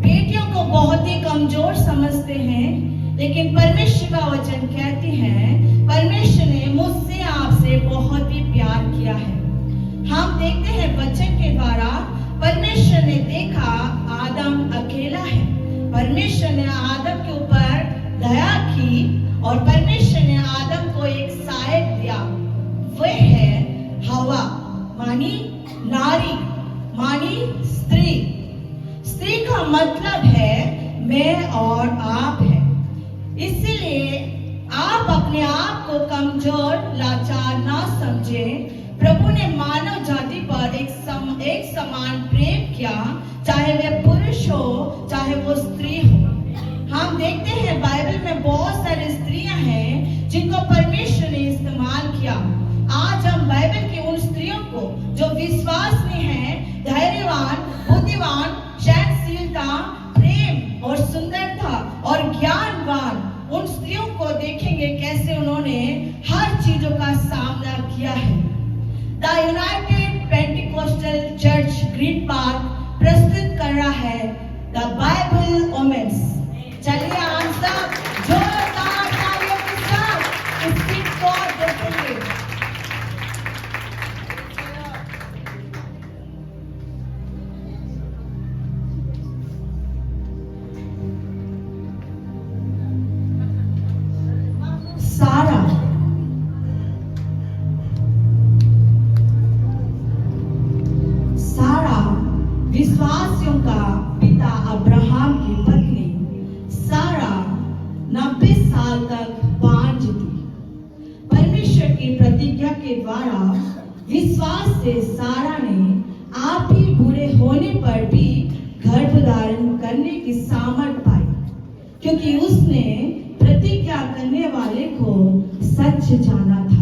बेटियों को बहुत ही कमजोर समझते हैं, लेकिन परमेश्वर का वचन कहती है परमेश्वर ने मुझसे आपसे बहुत ही प्यार किया है। हम देखते हैं वचन के द्वारा परमेश्वर ने देखा आदम अकेला है, परमेश्वर ने आदम के ऊपर दया की और परमेश्वर ने आदम को एक सहायक दिया, वह है हवा, मानी नारी, मानी स्त्री। स्त्री का मतलब है मैं और आप है। इसलिए आप अपने आप को कमजोर लाचार ना समझें। प्रभु ने मानव जाति पर एक समान प्रेम किया, चाहे वह पुरुष हो चाहे वो स्त्री हो। हम देखते हैं बाइबल में बहुत सारी स्त्रियां हैं जिनको परमेश्वर ने इस्तेमाल किया। आज हम बाइबल की उन स्त्रियों को जो विश्वास में है, धैर्यवान, बुद्धिमान, सहनशीलता, प्रेम और सुंदरता और ज्ञानवान, उन स्त्रियों को देखेंगे कैसे उन्होंने हर चीजों का सामना किया है। The United Pentecostal church green park प्रस्तुत कर रहा है द बाइबल वुमेन्स। चलिए हम सब जोरदार तालियों के साथ इस गीत को देखेंगे। सारा विश्वासियों का पिता अब्राहम की पत्नी सारा 90 साल तक बांझ थी। परमेश्वर की प्रतिज्ञा के द्वारा विश्वास से सारा ने आप ही बूढ़े होने पर भी गर्भ धारण करने की सामर्थ पाई, क्योंकि उसने प्रतिज्ञा करने वाले को सच जाना था।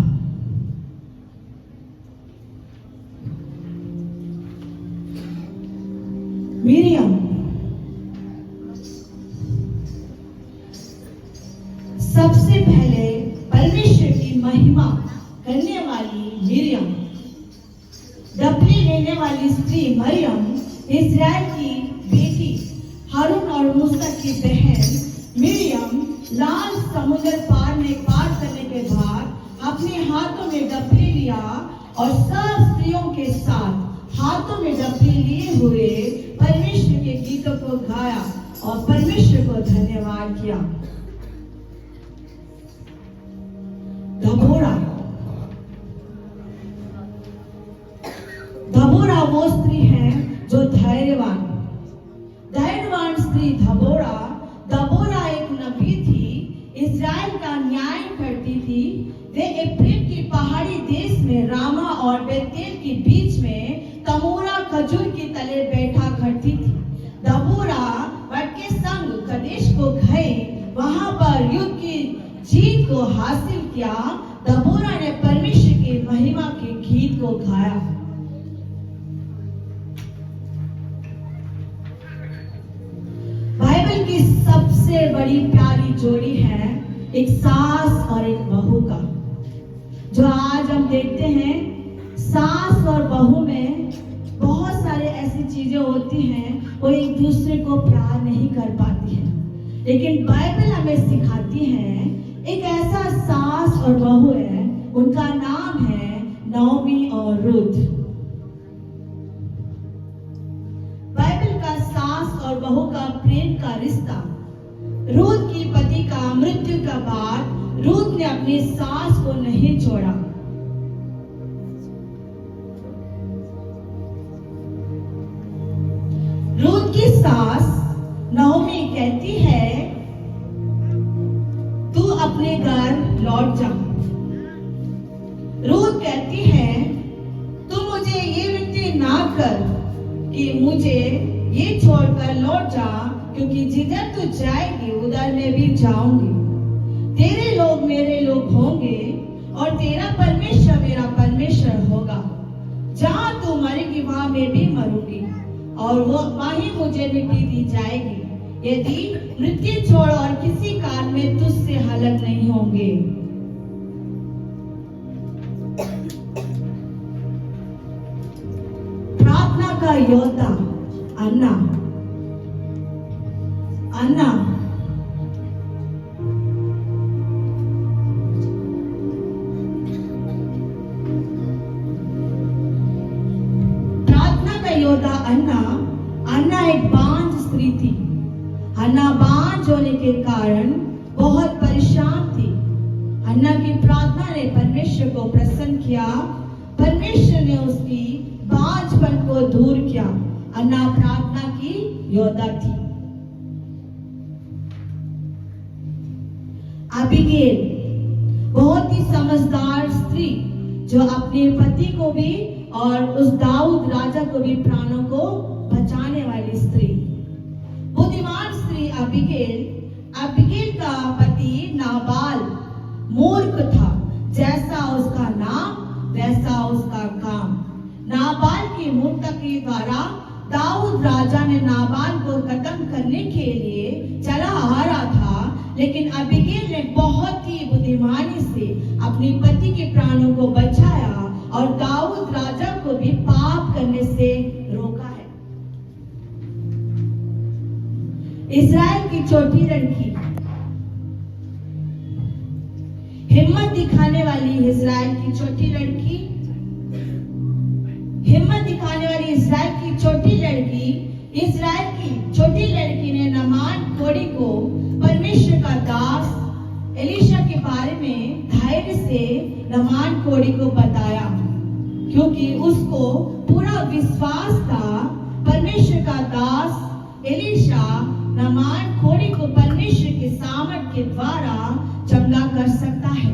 मिरियम सबसे पहले परमेश्वर की महिमा करने वाली मिरियम, डबली लेने वाली स्त्री मरियम, इस्राएल की बेटी हारून और मूसा की बहन मिरियम लाल समुद्र पार करने के बाद अपने हाथों में डबली लिया और सब स्त्रियों के साथ हाथों में डबली लिए हुए परमेश्वर के गीतों को गाया और परमेश्वर को धन्यवाद किया। दबोरा वो स्त्री है जो धैर्यवान स्त्री दबोरा एक नबी थी, इस्राएल का न्याय करती थी। वे एफ्रेम की पहाड़ी देश में रामा और बेतेल के बीच में तमोरा खजूर के तले बैठा करती थी। दबोरा वट के संग कदेश को गए, वहां पर युद्ध की जीत को हासिल किया। दबोरा ने परमेश्वर की महिमा के गीत को गाया। बाइबल की सबसे बड़ी प्यारी जोड़ी है एक सास और एक बहू का, जो आज हम देखते हैं सास और बहू में बहुत सारे ऐसी चीजें होती हैं, वो एक दूसरे को प्यार नहीं कर पाती है। लेकिन बाइबल हमें सिखाती है एक ऐसा सास और बहू है, उनका नाम है नओमी और रूथ। बाइबल का सास और बहू का प्रेम का रिश्ता, रूथ की पति का मृत्यु के बाद रूथ ने अपनी सास को नहीं छोड़ा। रूथ की सास नओमी कहती है तू अपने घर लौट जा। रूथ कहती है तू मुझे ये विनती ना कर कि मुझे ये छोड़कर लौट जा, क्योंकि जिधर तू जाएगी उधर मैं भी जाऊंगी। तेरे लोग मेरे लोग होंगे और तेरा परमेश्वर मेरा परमेश्वर होगा। जहां तू मरेगी वहां मैं भी मरूंगी और वो वहीं मुझे मिट्टी दी जाएगी। यदि मृत्यु छोड़ और किसी काल में तुझसे हलक नहीं होंगे। प्रार्थना का योद्धा अन्ना। प्रार्थना का योद्धा अन्ना एक बांझ स्त्री थी। अन्ना बांझ होने के कारण बहुत परेशान थी। अन्ना की प्रार्थना ने परमेश्वर को प्रसन्न किया। परमेश्वर ने उसकी बांझपन को दूर किया। अन्ना प्रार्थना की योद्धा थी। अबीगेल बहुत ही समझदार स्त्री, जो अपने पति को भी और उस दाऊद राजा को भी प्राणों को बचाने वाली स्त्री। बुद्धिमान स्त्री अबीगेल का पति नाबाल मूर्ख था। जैसा उसका नाम वैसा उसका काम। नाबाल की मूर्खता के द्वारा दाऊद राजा ने नाबाल को खत्म करने के लिए चला आ रहा था, लेकिन अबीगेल ने बहुत ही बुद्धिमानी से अपने पति के प्राणों को बचाया और दाऊद राजा को भी पाप करने से रोका है। इस्राएल की छोटी लड़की, हिम्मत दिखाने वाली इस्राएल की छोटी लड़की, इस्राएल की छोटी लड़की ने नामान कोढ़ी को परमेश्वर का दास एलीशा के बारे में धैर्य से नामान कोढ़ी को बताया, क्योंकि उसको पूरा विश्वास था परमेश्वर का दास एलीशा नामान कोढ़ी को परमेश्वर के सामर्थ के द्वारा चंगा कर सकता है।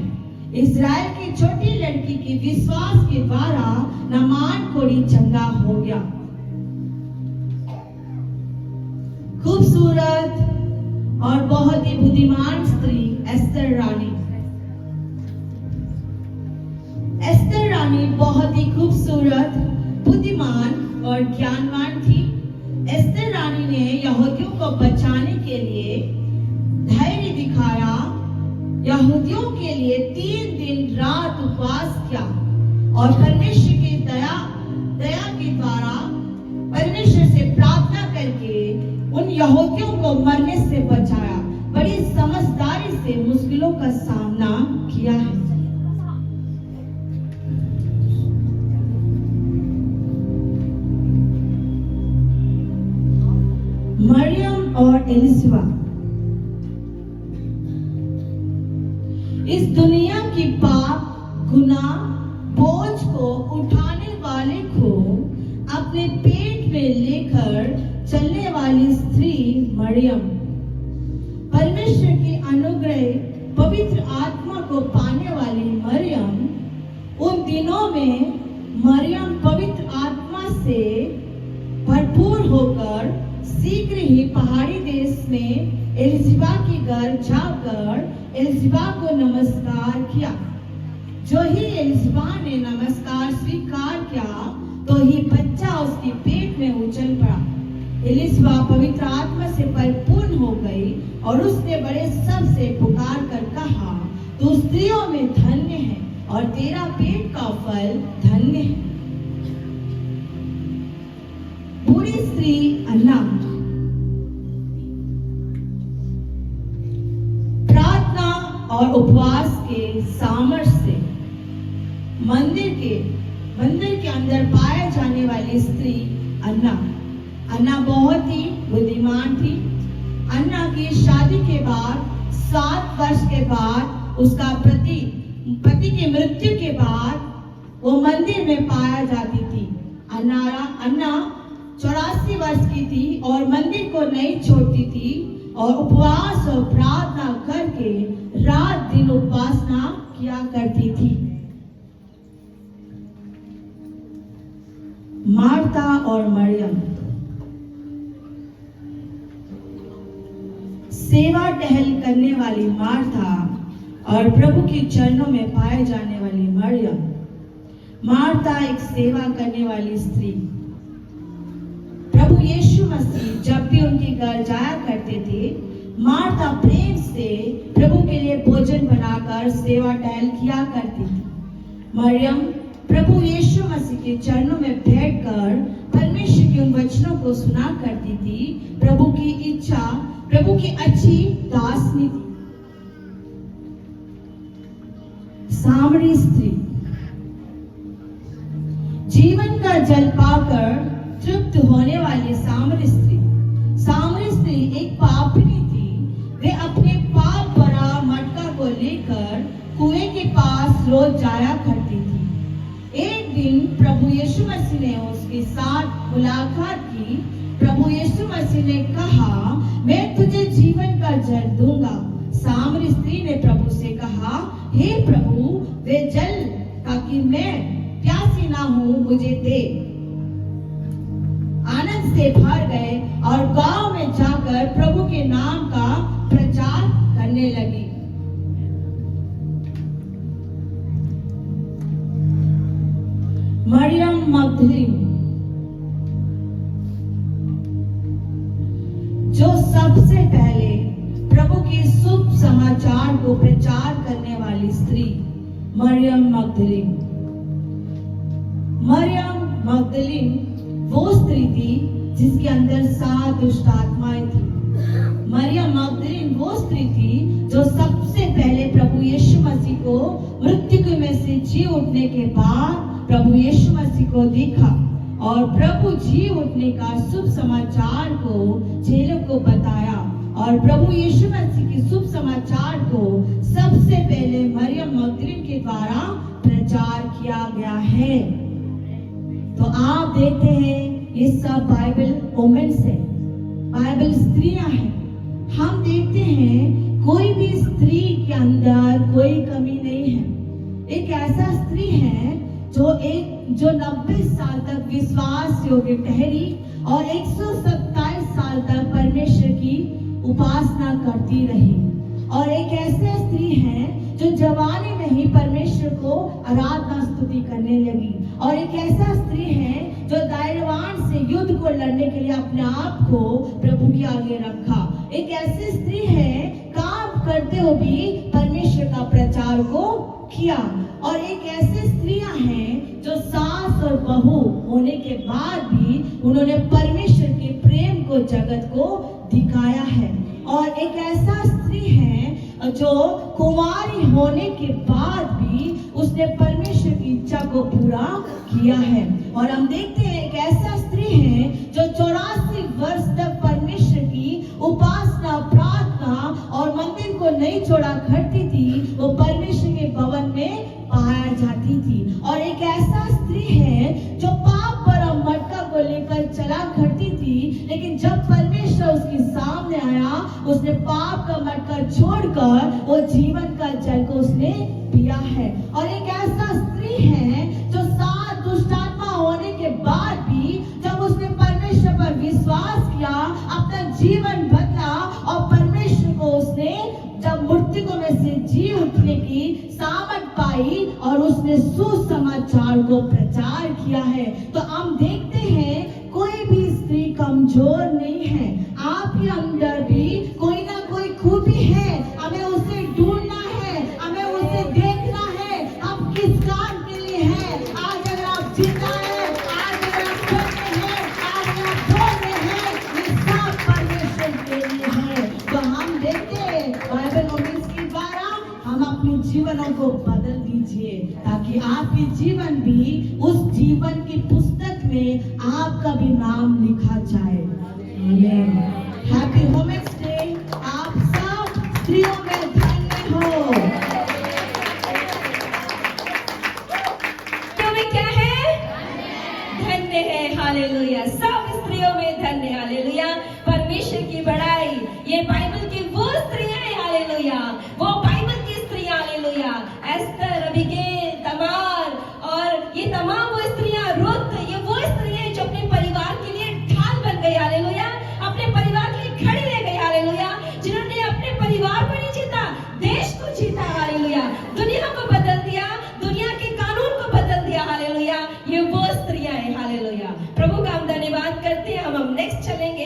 इस्राएल की छोटी लड़की के विश्वास के द्वारा नामान कोढ़ी चंगा हो गया। खूबसूरत और बहुत ही बुद्धिमान स्त्री एस्तर रानी बहुत ही खूबसूरत, बुद्धिमान और ज्ञानवान थी। एस्तर रानी ने यहूदियों को बचाने के लिए धैर्य दिखाया। यहूदियों के लिए 3 दिन रात उपवास किया और परमेश्वर की दया के द्वारा परमेश्वर से प्रार्थना करके उन यहूदियों को मरने से बचाया। बड़ी समझदारी से मुश्किलों का सामना किया है। मरियम और एलिसबा, इस दुनिया की पाप गुनाह बोझ को उठाने वाले को अपने पेट में लेकर चलने वाली स्त्री मरियम, परमेश्वर की अनुग्रह पवित्र आत्मा को पाने वाली मरियम, उन दिनों में मरियम पवित्र आत्मा से भरपूर होकर शीघ्र ही पहाड़ी देश में एलिसबा के घर जाकर एलिसबा को नमस्कार किया। जो ही एलिसबा ने नमस्कार स्वीकार किया तो ही बच्चा उसके पेट में उछल पड़ा। एलिसबा पवित्र आत्मा से परिपूर्ण हो गई और उसने बड़े शब्द से पुकार कर कहा, तू स्त्रियों में धन्य है और तेरा पेट का फल धन्य है। बूढ़ी स्त्री अन्ना, प्रार्थना और उपवास के सामर्थ्य से मंदिर के अंदर पाए जाने वाली स्त्री अन्ना बहुत ही बुद्धिमान थी। अन्ना की शादी के बाद 7 वर्ष के बाद उसका पति की मृत्यु के बाद वो मंदिर में पाया जाती थी। अन्ना 84 वर्ष की थी और मंदिर को नहीं छोड़ती थी और उपवास और प्रार्थना करके रात दिन उपासना किया करती थी। मार्था और मरियम, सेवा टहल करने वाली मार्था और प्रभु के चरणों में पाए जाने वाली मरियम। मार्था एक सेवा करने वाली स्त्री, प्रभु यीशु यीशु मसीह जब भी उनके घर जाया करते थे, मार्था प्रेम से प्रभु के लिए भोजन बनाकर सेवा टहल किया करती थी। मरियम प्रभु यीशु मसीह के चरणों में बैठकर परमेश्वर के उन वचनों को सुना करती थी। प्रभु की इच्छा, प्रभु की अच्छी दासनी थी। सामरी स्त्री जीवन का जल पाकर तृप्त होने वाली सामरी स्त्री एक पापिनी थी। वे अपने पाप भरा मटका को लेकर कुएं के पास रोज जाया करती थी। एक दिन प्रभु यीशु मसीह ने उसके साथ मुलाकात की। प्रभु यीशु मसीह ने कहा, मैं तुझे जीवन का जल दूंगा। सामरी स्त्री ने प्रभु से कहा, हे प्रभु, वे जल ताकि मैं प्यासी ना हूं मुझे दे। आनंद से भर गए और गांव में जाकर प्रभु के नाम का प्रचार करने लगी। मरियम मगदलीन जो सबसे पहले प्रभु के शुभ समाचार को प्रचार करने वाली स्त्री, मरियम मगदलीन वो स्त्री थी जिसके अंदर 7 दुष्ट आत्माएं थी। मरियम मगदलीन वो स्त्री थी जो सबसे पहले प्रभु यीशु मसीह को मृत्यु में से जी उठने के बाद प्रभु यीशु मसीह को देखा और प्रभु जी उठने का शुभ समाचार को चेलों को बताया। और प्रभु यीशु मसीह के शुभ समाचार को सबसे पहले मरियम मगदलीन के द्वारा प्रचार किया गया है। तो आप देखते हैं ये सब बाइबल वुमेन्स है, बाइबल स्त्रियां हैं। हम देखते हैं कोई भी स्त्री के अंदर कोई कमी नहीं है। एक ऐसा स्त्री है जो 90 साल तक विश्वास योग्य ठहरी और 127 साल तक परमेश्वर की उपासना करती रही। और एक ऐसे स्त्री है जो जवानी में ही परमेश्वर को आराधना स्तुति करने लगी। और एक ऐसा स्त्री है जो धैर्यवान से युद्ध को लड़ने के लिए अपने आप को प्रभु के आगे रखा। एक ऐसी स्त्री है काम करते हुए भी परमेश्वर का प्रचार को किया। और एक ऐसे स्त्रियां हैं जो सास और बहू होने के बाद भी उन्होंने परमेश्वर के प्रेम को जगत को दिखाया है। और एक ऐसा स्त्री है जो कुंवारी होने के बाद भी उसने परमेश्वर की इच्छा को पूरा किया है। और हम देखते हैं एक ऐसा स्त्री है जो 84 वर्ष तक परमेश्वर की उपासना, प्रार्थना और मंदिर को नहीं छोड़ा करती थी। वो परमेश्वर के भवन में पाया जाती थी। और एक ऐसा स्त्री है जो पाप भरा मटका को लेकर चला करती थी, लेकिन जब परमेश्वर उसके सामने आया उसने पाप का मटका छोड़कर वो जीवन का जल को उसने पिया है। और एक ऐसा स्त्री है जो 7 दुष्ट आत्मा होने के बाद भी जब उसने परमेश्वर पर विश्वास किया, अपना जीवन बदला और परमेश्वर को उसने जब मृत्यु में से जी उठने की सामर्थ पाई और उसने सुसमाचार को प्रचार किया है। तो हम देखते हैं कोई भी स्त्री कमजोर नहीं है। आपके अंदर भी कोई ना कोई खूबी है, हमें उसे ढूंढना है, हमें उसे देखना है। हम किस काम के लिए है? आज अगर आप जिंदा है, आज अगर आप करते हैं, आज अगर आप बोल रहे हैं, ये सब परमेश्वर के लिए है। तो हम देखते हैं बाइबल वुमेन्स के द्वारा हम अपने जीवनों को बदल दीजिए ताकि आपके जीवन भी उस जीवन की पुस्तक में आपका भी नाम लिखा जाए। Happy women's day. आप सब स्त्रियों में धन्य हो। तुम्हें क्या है? धन्य है। हालेलुया। सब स्त्रियों में धन्य। हालेलुया। परमेश्वर की बड़ाई। ये बाइबल की वो स्त्रियां हैं। हालेलुया। वो बाइबल की स्त्रियां। हालेलुया। एस्तर, अबीगैल, तमार और ये तमाम वो स्त्रियां, रुत, ये वो स्त्रियां जो अपने परिवार के लिए ढाल बन गई। हालेलुया। अपने परिवार के लिए खड़ी रह गई। हालेलुया। जिन्होंने अपने परिवार को नहीं जीता, देश को जीता। हालेलुया। दुनिया को बदल दिया, दुनिया के कानून को बदल दिया। हालेलुया। ये वो स्त्रियां हैं। हालेलुया। प्रभु का हम धन्यवाद करते हैं। हम नेक्स्ट चलेंगे।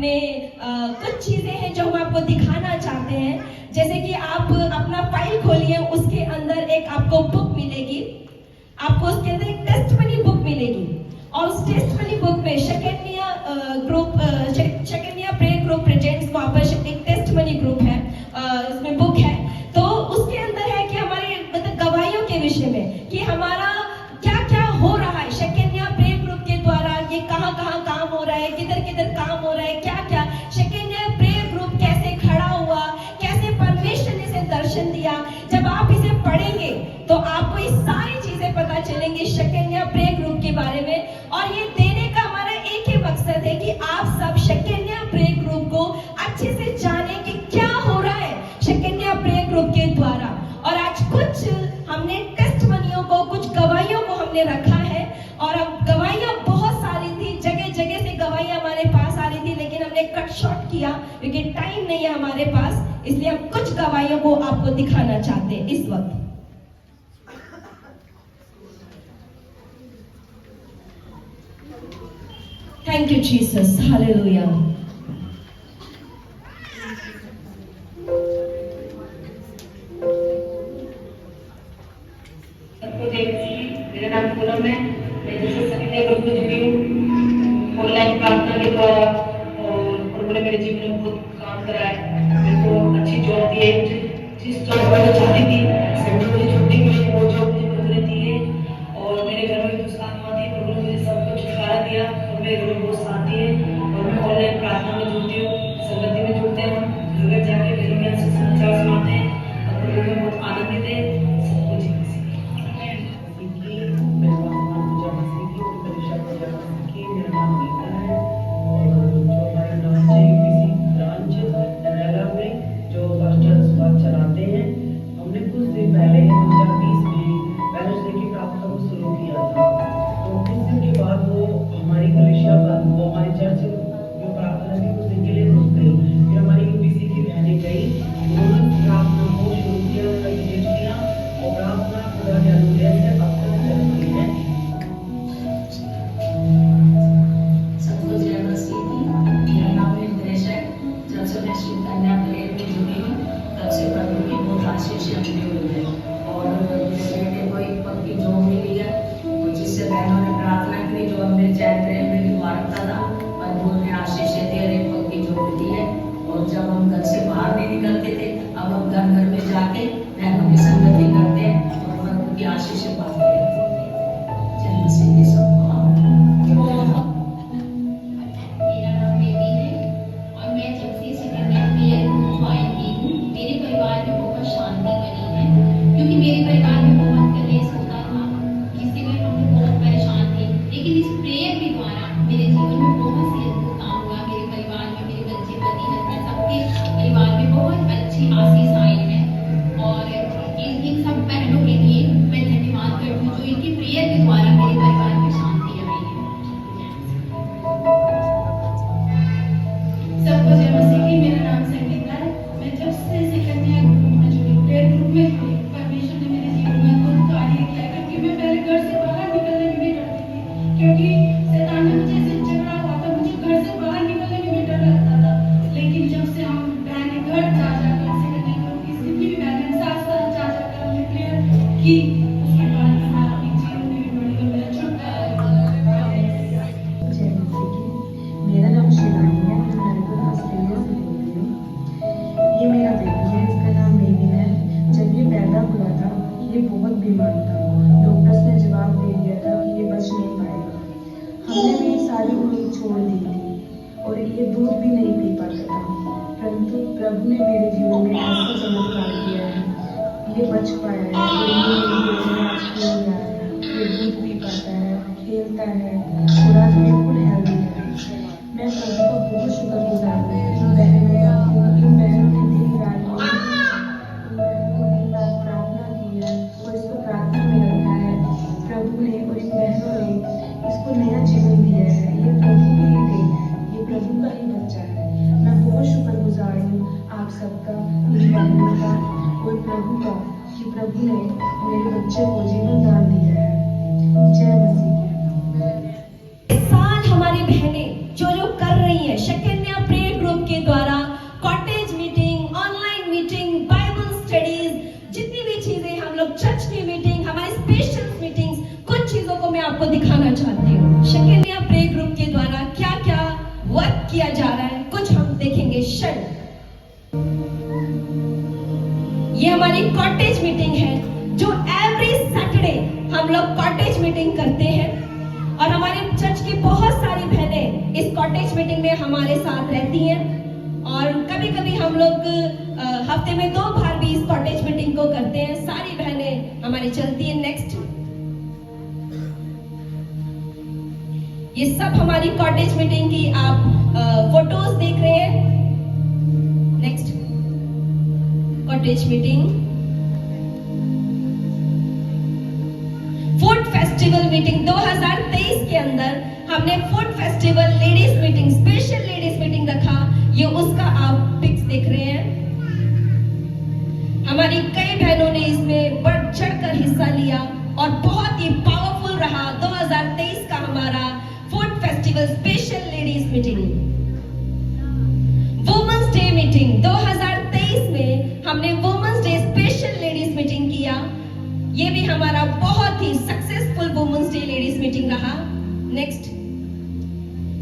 में कुछ चीजें हैं जो हम आपको दिखाना चाहते हैं। जैसे कि आप अपना फाइल खोलिए, उसके अंदर एक आपको बुक मिलेगी, आपको उसके अंदर एक टेस्टमनी बुक मिलेगी और उस टेस्टमनी बुक में शकेनिया प्रेयर ग्रुप प्रेजेंट्स, वहाँ पर एक टेस्टमनी ग्रुप है, इसमें बुक है। तो उसके अंदर है कि हमारे मतलब गवाहियों के विषय में कि हमारा क्या क्या हो रहा है शकेनिया प्रेयर ग्रुप के द्वारा, ये कहाँ कहाँ काम हो रहा है, किधर किधर काम हो रहा है, क्या क्या शकेनिया प्रेयर ग्रुप कैसे खड़ा हुआ, कैसे परमेश्वर ने इसे दर्शन दिया। जब आप इसे पढ़ेंगे तो आपको ये सारी चीजें पता चलेंगी शकेनिया प्रेयर ग्रुप के बारे में। और ये देने का हमारा एक ही मकसद है कि आप सब शकेनिया प्रेयर ग्रुप को अच्छे से जाने कि क्या हो रहा है शकेनिया प्रेयर ग्रुप के द्वारा। और आज कुछ हमने टेस्टमनियों को, कुछ गवाहियों को हमने रखा है और अब गवाहियां बहुत सारी थी, जगह जगह से गवाहियां हमारे पास आ रही थी, लेकिन हमने कट शॉर्ट किया क्योंकि टाइम नहीं है हमारे पास, इसलिए हम कुछ गवाहियों को आपको दिखाना चाहते हैं इस वक्त। Thank you Jesus, hallelujah. मेरा नाम पूनम है, मैं जैसे शकेनिया ग्रुप में जुड़ी हूँ ऑनलाइन प्रार्थना के द्वारा, और उन्होंने मेरे जीवन में बहुत काम करा है। मेरे को अच्छी जॉब दी है, जिस जॉब पर मैं चाहती थी मुझे छुट्टी मिली, वो जॉब मुझे प्रभु ने दी है। और मेरे घर में कुछ आत्मा थी, प्रभु ने मुझे सब कुछ छुटकारा दिया और मेरे घर में बहुत साथ दिए। और मैं ऑनलाइन प्रार्थना में जुड़ती हूँ, संगति में जुड़ते हैं, हम घर जाके घर में समाचार सुनाते हैं और प्रभु में बहुत आनंदित है। सब कुछ मेरा नाम नीता है और जो हमारे ब्रांच है यूपीसी ब्रांच नरेला में जो पास्टर सुभाष चलाते हैं, हमने कुछ दिन पहले 2020 में वेडनेसडे की प्रार्थना को शुरू किया था। तो कुछ दिन के बाद वो हमारी कलीसिया वो हमारी चर्च जो प्रार्थना थी कुछ दिन के लिए रुक गई। फिर हमारी यूपीसी की बहनें गई, उन्होंने प्रार्थना को शुरू किया, कंटिन्यू किया और प्रार्थना खुदा के अनुग्रह से अब तक चल रही है। सबको जय मसीह की। मेरा नाम निर्देश है। जब से मैं शिव कन्या प्रेयर में जुड़ी हूँ तब से प्रभु की बहुत आशीष मिली हुई है और मेरे बेटे को एक पक्की जॉब मिली है, जिससे बहनों ने प्रार्थना की, जो हमने जय प्रेयर में भी मारता था और उन्होंने आशीष दी और एक पक्की जॉब मिली है। और जब हम घर से बाहर नहीं निकलते थे, अब हम घर घर में जाके बहनों की संगति करते हैं और प्रभु की आशीष पाते हैं। जय मसीह की सबको। मेरा नाम बेबी है और मैं जब से शकेनिया प्रेयर ग्रुप ज्वाइन की हूँ, मेरे परिवार में बहुत शांति बनी है, क्योंकि मेरे परिवार में बहुत कलेश होता था, जिससे मैं हम लोग बहुत परेशान थे। लेकिन इस प्रेयर के द्वारा मेरे जीवन में बहुत सी अद्भुत काम हुआ। मेरे परिवार में मेरे बच्चे पति हस्बैंड सबके परिवार में बहुत अच्छी आशीष आई है। और इन सब बहनों के लिए मैं धन्यवाद करती हूँ जो इनकी प्रेयर के द्वारा मेरे परिवार में शांति आई है। सबको जय मसीह की। मेरा नाम संगीता है। मैं जब से शकेनिया ग्रुप में जुड़ी, प्रेयर ग्रुप में जुड़ी, परमेश्वर ने मेरे जीवन में बहुत कार्य किया, क्योंकि मैं पहले घर से बाहर निकलने में भी डरती थी, क्योंकि शैतान ने मुझे ऐसे झगड़ा हुआ था, मुझे घर से बाहर निकलने में भी डर लगता था। लेकिन जब से हम बहनें घर जा जाकर शकेनिया ग्रुप की जितनी भी बहनें साथ साथ जा जाकर हमने प्रेयर की, उसके बाद हमारा अपने जीवन में भी बड़ी और मेरा छुटकारा। जय मसीह की। मेरा नाम शिवानी है, मैं मेलबर्न ऑस्ट्रेलिया से बोल रही हूँ। ये मेरा बेटी है, इसका नाम मेविन है। जब ये पैदा हुआ था ये बहुत बीमार था, डॉक्टर्स ने जवाब दे दिया था कि ये बच नहीं पाएगा। हमने भी सारी उम्मीद छोड़ दी थी और ये दूध भी नहीं पी पाता था, परंतु प्रभु ने मेरे जीवन में ऐसा चमत्कार किया है, ये बच पाया है। ये दूध पी पाता है, खेलता है, पूरा बिल्कुल हेल्दी है। मैं प्रभु का बहुत शुक्रगुजार हूँ। इन बहनों ने दिन रात प्रार्थना की है और इसको प्रार्थना में रखा है। प्रभु ने और इन बहनों ने इसको नया जीवन दिया है। ये प्रभु की ही देन है, ये प्रभु का ही बच्चा है। मैं बहुत शुक्रगुजार हूँ आप सबका, इन बहनों का और प्रभु का, कि प्रभु ने मेरे बच्चे को जीवन दान दिया है। जय मसीह की। इस साल हमारी बहनें जो कर रही हैं शकेनिया प्रेयर हमारी कॉटेज मीटिंग है जो एवरी सैटरडे हम लोग कॉटेज मीटिंग करते हैं और हमारे चर्च की बहुत सारी बहनें इस कॉटेज मीटिंग में हमारे साथ रहती हैं और कभी कभी हम लोग हफ्ते में 2 बार भी इस कॉटेज मीटिंग को करते हैं। सारी बहनें हमारी चलती हैं। नेक्स्ट, ये सब हमारी कॉटेज मीटिंग की आप फोटोज देख रहे हैं। Next, cottage meeting, food festival meeting 2023 के अंदर हमने food festival ladies meeting, special ladies meeting रखा। ये उसका आप पिक्स देख रहे हैं। हमारी कई बहनों ने इसमें बढ़ चढ़कर हिस्सा लिया और बहुत ही पावरफुल रहा 2023 का हमारा food festival special ladies meeting. Women's day meeting 2023 में हमने women's day special ladies meeting किया। ये भी हमारा बहुत ही successful women's day ladies meeting रहा। नेक्स्ट,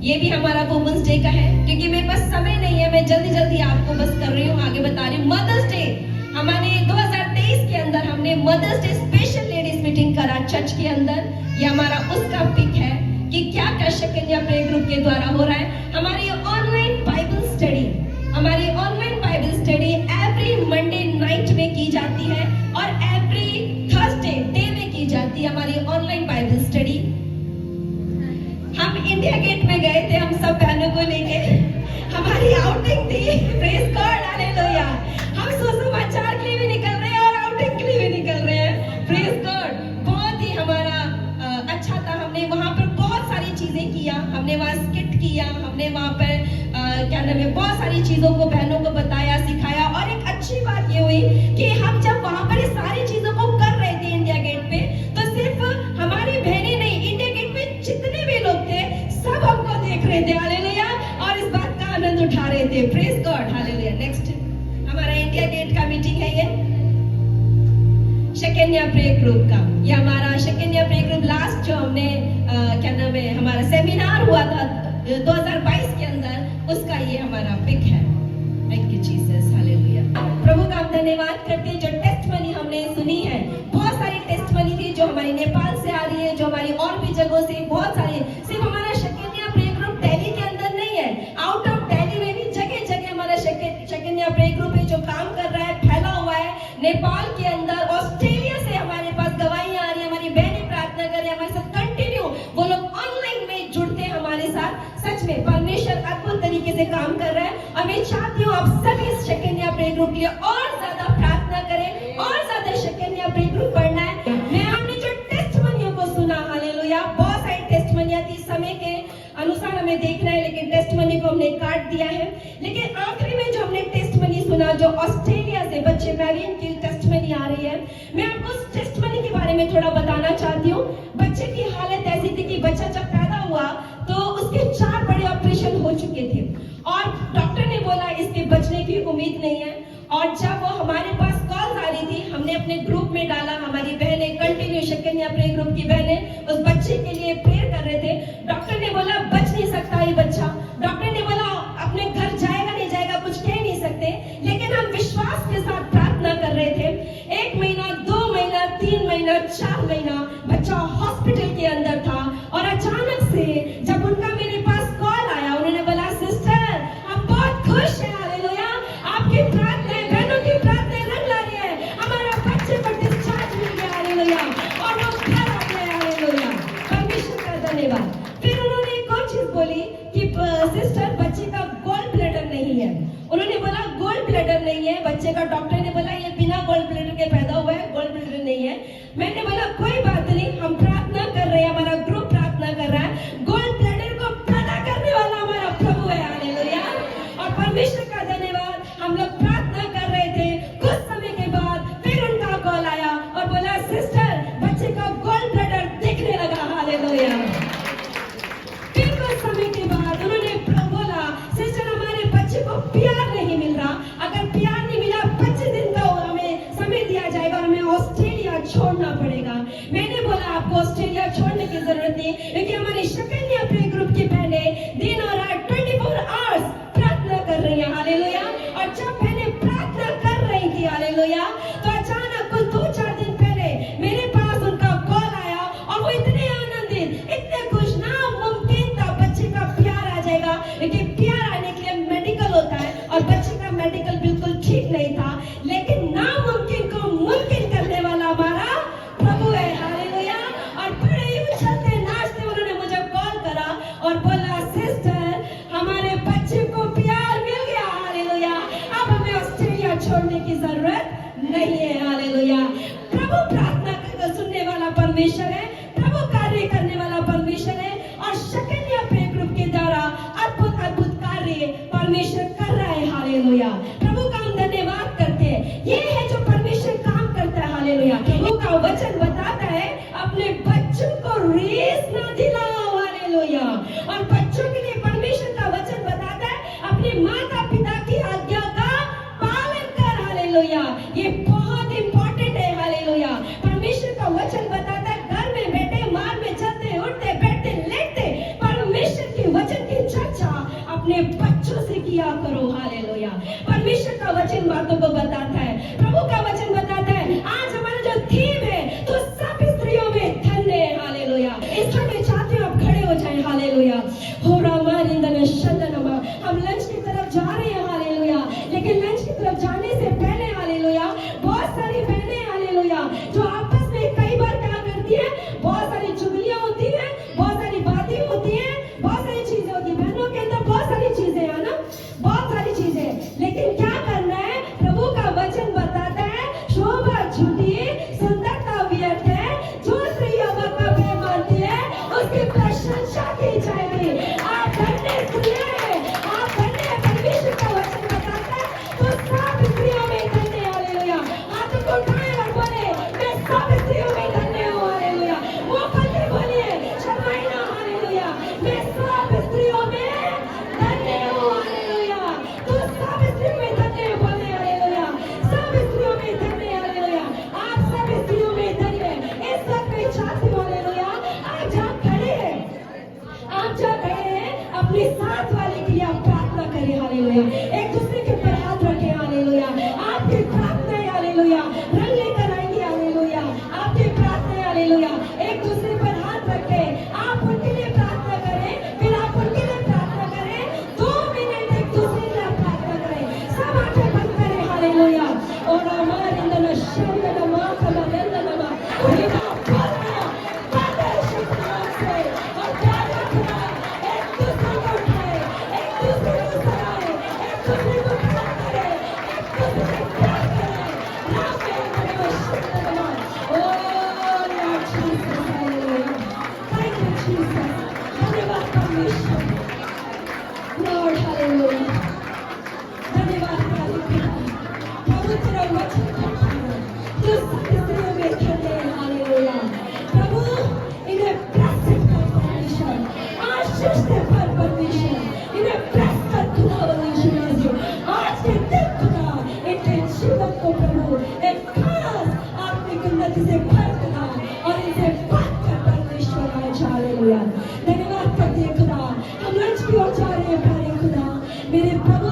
ये भी हमारा वुमेन्स डे का है। क्योंकि मेरे पास समय नहीं है, मैं जल्दी जल्दी आपको बस कर रही हूँ, आगे बता रही हूँ। मदर्स डे हमारे 2023 के अंदर हमने mother's day special ladies meeting करा चर्च के अंदर। ये हमारा उसका पिक है कि क्या क्या शकेनिया प्रे ग्रुप के द्वारा हो रहा है। हमारी ऑनलाइन बाइबल स्टडी, हमारी online Bible study every Monday night में की जाती है और एवरी थर्सडे डे में की जाती है हमारी ऑनलाइन बाइबल स्टडी। हम इंडिया गेट में गए थे, हम सब बहनों को लेके, हमारी आउटिंग थी। Praise God, hallelujah. हम सुसमाचार के लिए भी निकल रहे हैं और आउटिंग के लिए भी निकल रहे हैं। प्रेज गॉड, बहुत ही हमारा अच्छा था। हमने वहां पर बहुत सारी चीजें किया, हमने वहां स्किट किया, हमने वहां पर क्या नाम है, बहुत सारी चीजों को बहनों को बताया, सिखाया। और एक अच्छी बात ये हुई कि हम जब वहां पर सारी चीजों को कर रहे थे इंडिया गेट पे, तो सिर्फ हमारी बहनें नहीं, इंडिया गेट पे जितने भी लोग थे सब हमको देख रहे थे, हालेलुया, और इस बात का आनंद उठा रहे थे। Praise God, hallelujah. नेक्स्ट, हमारा इंडिया गेट का मीटिंग है ये शकेनिया प्रे ग्रुप का। ये हमारा शकेनिया प्रे ग्रुप लास्ट जो हमने क्या नाम है, हमारा सेमिनार हुआ था 2022 के अंदर, उसका ये हमारा पिक है। Thank you Jesus, hallelujah. प्रभु का हम धन्यवाद करते हैं। जो टेस्टमनी हमने सुनी है, बहुत सारी टेस्टमनी थी जो हमारी नेपाल से आ रही है, जो हमारी और भी जगहों से, बहुत सारी। सिर्फ हमारा शकेनिया प्रे ग्रुप दिल्ली के अंदर नहीं है, आउट ऑफ दिल्ली में भी जगह जगह हमारा शकेनिया प्रे ग्रुप है जो काम कर रहा है, फैला हुआ है। नेपाल के अंदर, ऑस्ट्रेलिया से हमारे पास गवाहियां आ रही है। हमारी बहनें प्रार्थना कर रही है हमारे साथ कंटिन्यू, वो लोग ऑनलाइन में जुड़ते हैं हमारे साथ। सच में परमेश्वर अद्भुत तरीके से काम कर रहा है और मैं चाहती हूँ आप सभी इस शकेनिया प्रे ग्रुप के लिए और ज्यादा प्रार्थना करें, और ज्यादा शकेनिया प्रे ग्रुप बढ़ना है। मैं हमने जो टेस्टमनियों को सुना, हालेलुया, बहुत सारी टेस्टमनियां थी, समय के अनुसार हमें देखना है, लेकिन टेस्टमनी को हमने काट दिया है। लेकिन आखिरी में जो हमने टेस्टमनी सुना, जो ऑस्ट्रेलिया से बच्चे मैरिन की टेस्टमनी आ रही है, मैं आपको उस टेस्टमनी के बारे में थोड़ा बताना चाहती हूँ। बच्चे की हालत ऐसी थी कि बच्चा जब पैदा हुआ तो उसके 4 बड़े ऑपरेशन हो चुके थे और डॉक्टर ने बोला इसके बचने की उम्मीद नहीं है। और जब वो हमारे पास कॉल आ रही थी, हमने अपने ग्रुप में डाला, हमारी बहनें कंटिन्यू शकेनिया प्रे ग्रुप की बहनें उस बच्चे के लिए प्रेयर कर रहे थे। डॉक्टर ने बोला बच नहीं सकता ये बच्चा, डॉक्टर ने बोला अपने घर जाएगा नहीं जाएगा, कुछ कह नहीं सकते। लेकिन हम विश्वास के साथ प्रार्थना कर रहे थे। 1 महीना, 2 महीना, 3 महीना, 4 महीना बच्चा हॉस्पिटल के अंदर था और अचानक से जब उनका मेरे पास कॉल आया, उन्होंने बोला सिस्टर हम बहुत खुश हैं, हालेलुया, आपकी प्रार्थना, बहनों की प्रार्थना रंग ला रही है, हमारा बच्चे को डिस्चार्ज मिल गया, हालेलुया, और वो घर आ गए, हालेलुया, परमेश्वर का धन्यवाद। फिर उन्होंने एक और चीज बोली कि सिस्टर बच्चे का गोल्ड ब्लैडर नहीं है। उन्होंने बोला गोल्ड ब्लैडर नहीं है बच्चे का, डॉक्टर ने बोला ये बिना गोल्ड ब्लैडर के पैदा हुआ है, गोल्ड ब्लैडर नहीं है। मैंने बोला कोई बात नहीं, हम प्रार्थना कर रहे हैं, हमारा ग्रुप प्रार्थना कर रहा है, गोल्ड ब्लैडर को पैदा करने वाला हमारा प्रभु है, हालेलुया, और परमेश्वर का धन्यवाद। हम लोग प्रार्थना कर रहे थे, कुछ समय के बाद फिर उनका कॉल आया और बोला सिस्टर बच्चे का गोल्ड ब्लैडर दिखने लगा, हालेलुया। फिर कुछ समय के बाद उन्होंने बोला सिस्टर हमारे बच्चे को प्यार नहीं मिल रहा, अगर प्यार नहीं मिला 25 दिन का और बोला सिस्टर हमारे बच्चे को प्यार मिल गया, हालेलुया। अब हमें ऑस्ट्रेलिया छोड़ने की जरूरत नहीं है, हालेलुया। प्रभु प्रार्थना सुनने वाला परमेश्वर है, प्रभु कार्य करने वाला परमेश्वर है और शकेनिया प्रे ग्रुप के द्वारा अद्भुत अद्भुत कार्य परमेश्वर कर रहा है, हालेलुया। प्रभु का हम धन्यवाद करते हैं। ये है जो परमेश्वर काम करता है, हालेलुया। प्रभु का वचन बताता है अपने बच्चों को रेस ना दिलाओ, हालेलुया। और बच्चों के लिए परमेश्वर का वचन बताता है अपने माता पिता की आज्ञा का पालन कर, हालेलुया। ये बहुत इंपॉर्टेंट है, हालेलुया। परमेश्वर का वचन बताता है घर में बैठे मार में चलते उठते बैठते लेटते परमेश्वर के वचन की चर्चा अपने बच्चों से किया करो, हालेलुया। परमेश्वर का वचन बातों को बताता है, प्रभु का वचन बताता है। आज हमारा जो थीम है तो सब स्त्रियों में धन्य है, हालेलुया। इस समय चाहते हो आप खड़े हो जाएं, हालेलुया। हो रामा निंदन शंदनमा। हम लंच की तरफ जा रहे हैं, हालेलुया। लेकिन लंच की तरफ जाने से पहले, हालेलुया, बहुत सारी बहनें, हालेलुया, जो आपस में कई बार क्या करती है, बहुत सारी चुगलियां होती है, बहुत सारी बातें होती है, बहुत सारी चीजें होती है। बहनों के अंदर बहुत सारी चीजें है ना, बहुत सारी चीजें। लेकिन क्या करना है, प्रभु का वचन बताता है शोभा झूठी सुंदरता व्यर्थ है, जो स्त्री यहोवा का भय मानती है उसकी प्रशंसा की जाएगी। आप धन्य स्त्रियां हैं, आप धन्य हैं। परमेश्वर का वचन बताता है तो सब स्त्रियों में धन्य है, हालेलुया। हाथों को उठाएं और बोले मैं सब स्त्रियों में धन्य हूँ, हालेलुया। मुंह खोल के बोलिए, शर्माए ना, हालेलुया। मैं सब स्त्रियों में धन्य हूँ, हालेलुया। तो सब स्त्रियों में धन्य है, बोले हालेलुया। सब स्त्रियों में धन्य है, हालेलुया। आप सब स्त्रियों में धन्य है। इस वक्त मैं चाहती हूँ, हालेलुया, आप जहाँ खड़े हैं, आप जहाँ खड़े हैं अपने साथ वाले के लिए आप प्रार्थना करें, हालेलुया। एक दूसरे के ऊपर हाथ रखें, हालेलुया। आपकी प्रार्थनाएं, हालेलुया, रंग लेकर आएंगी, हालेलुया। आपकी प्रार्थनाएं, हालेलुया, एक दूसरे पर हाथ रखें। आप उनके लिए प्रार्थना करें, फिर आप उनके लिए प्रार्थना करें। 2 मिनट एक दूसरे के लिए आप प्रार्थना करें। सब आंखें बंद करें, हालेलुया। और हमारे अंदर शंकर नमा कला नंदनमा उन्हें Lord, hallelujah. धन्यवाद प्रभु पिता, पवित्र वचन करता है, जो सब स्त्रियों में धन्य है, हालेलुया। प्रभु इन्हें blessed कर परमेश्वर, आशीष दे पर परमेश्वर, इन्हें bless कर खुदा परमेश्वर। आज के दिन खुदा इनके जीवन को प्रभु एक खास आत्मिक उन्नति से भर खुदा और इनसे बात कर परमेश्वर, आज हालेलुया। धन्यवाद करते हैं खुदा। हम लंच की ओर जा रहे हैं, प्यारे खुदा। मेरे प्रभु,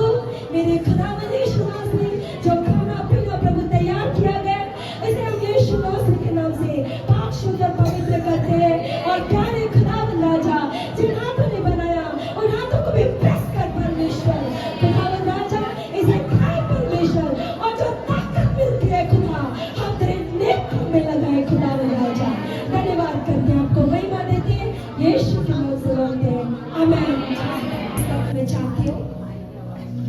मेरे खुदा यीशु मसीह, जो खाना पीना प्रभु तैयार किया गया, इसे हम यीशु मसीह के नाम से पाक शुद्ध और पवित्र करते हैं। और प्यारे खुदावंद राजा, जिन हाथों ने बनाया उन हाथों को भी प्रेस कर परमेश्वर। खुदावंद राजा, इसे खाए परमेश्वर, और जो ताकत मिलती है खुदा, हम तेरे नेत्रों में लगाए खुदावंद राजा। धन्यवाद करते हैं, आपको महिमा देते हैं, यीशु के नाम से मांगते हैं, आमीन। मैं चाहती हूँ,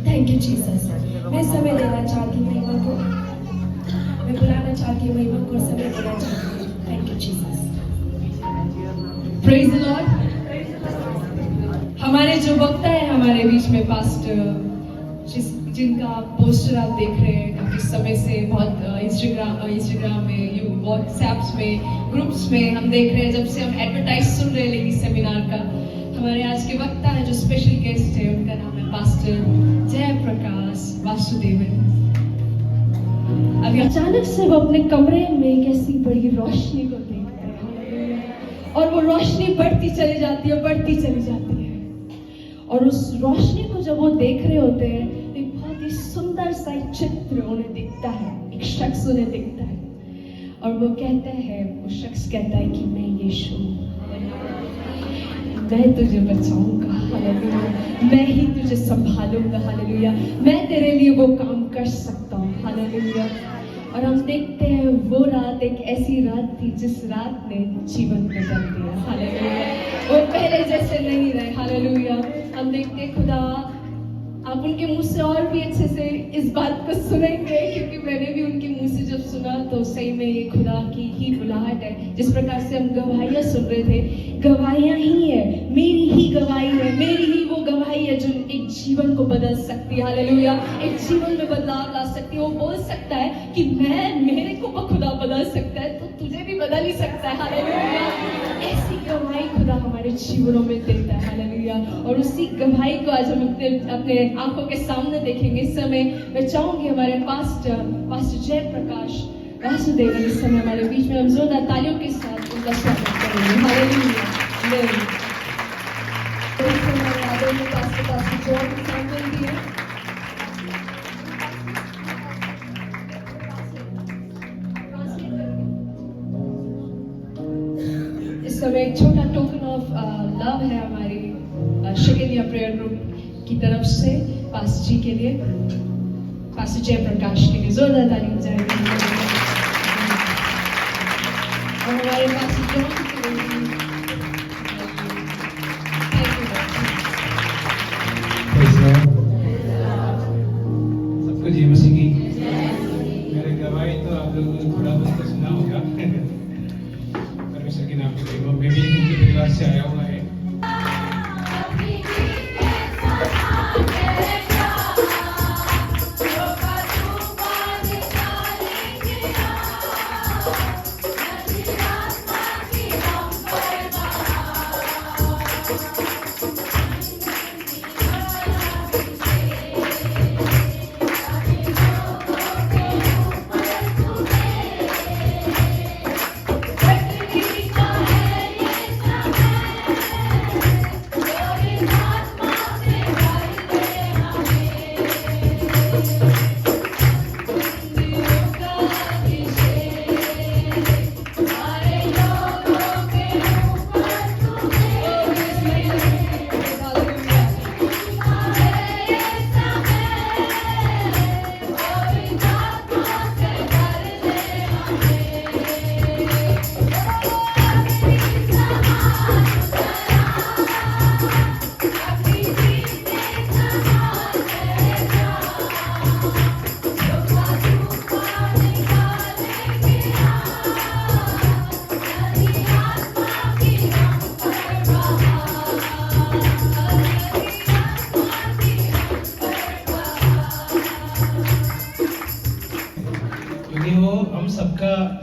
थैंक यू जीसस। मैं समय देना चाहती हूँ महिमा को, मैं बुलाना चाहती हूँ महिमा को, समय देना चाहती हूँ। Thank you Jesus. Praise the Lord. हमारे जो वक्ता है हमारे बीच में पास्टर, जिनका पोस्टर आप देख रहे हैं काफी समय से, बहुत इंस्टाग्राम में, व्हाट्सएप्स में, ग्रुप्स में हम देख रहे हैं, जब से हम एडवर्टाइज सुन रहे हैं लेडीज सेमिनार का। हमारे आज के वक्ता है जो स्पेशल गेस्ट है, उनका नाम है पास्टर जयप्रकाश वासुदेवन। अभी अचानक से वो अपने कमरे में एक ऐसी बड़ी रोशनी को देखते हैं और वो रोशनी बढ़ती चली जाती है, बढ़ती चली जाती है। और उस रोशनी को जब वो देख रहे होते हैं, एक बहुत ही सुंदर सा एक चित्र उन्हें दिखता है, एक शख्स उन्हें दिखता है। और वो कहता है, वो शख्स कहता है कि मैं यीशु हूँ, मैं तुझे बचाऊंगा, हालेलुया, मैं ही तुझे संभालूंगा, हालेलुया, मैं तेरे लिए वो काम कर सकता हूँ, हालेलुया। और हम देखते हैं वो रात एक ऐसी रात थी जिस रात ने जीवन बदल दिया, हालेलुया। वो पहले जैसे नहीं रहे। हालेलुया। हम देखते हैं खुदा आप उनके मुंह से और भी अच्छे से इस बात को सुनेंगे, क्योंकि मैंने भी उनके मुंह से जब सुना तो सही में ये खुदा की ही बुलाहट है। जिस प्रकार से हम गवाहियां सुन रहे थे, गवाहियां ही है, मेरी ही गवाही है, मेरी ही वो गवाही है जो एक जीवन को बदल सकती है। हालेलुया। एक जीवन में बदलाव ला सकती है। वो बोल सकता है कि मेरे को खुदा बदल सकता है तो तुझे भी बदल ही सकता है। हालेलुया। ऐसी गवाही खुदा हमारे जीवनों में देता है। हालेलुया। और उसी गवाही को आज हम अपने आंखों के सामने देखेंगे। इस समय मैं चाहूंगी हमारे पास्टर जयप्रकाश वासुदेव इस समय हमारे बीच में हम जोरदार तालियों के साथ उनका स्वागत करेंगे। हालेलुया। इस समय आदरणीय पास्टर जॉन के सामने दिए। इस समय एक छोटा टोकन ऑफ लव है हमारी शिकेनिया प्रेयर ग्रुप की तरफ से पास्टर जी के लिए, पास्टर जयप्रकाश के लिए जोरदार ताली हो जाएगी। और हमारे पास्टर जॉन के लिए सबको जय मसीह की। मेरे गवाही तो आप लोगों ने थोड़ा बहुत तो सुना होगा। परमेश्वर के नाम के लिए मैं भी उनके परिवार से आया हुआ है।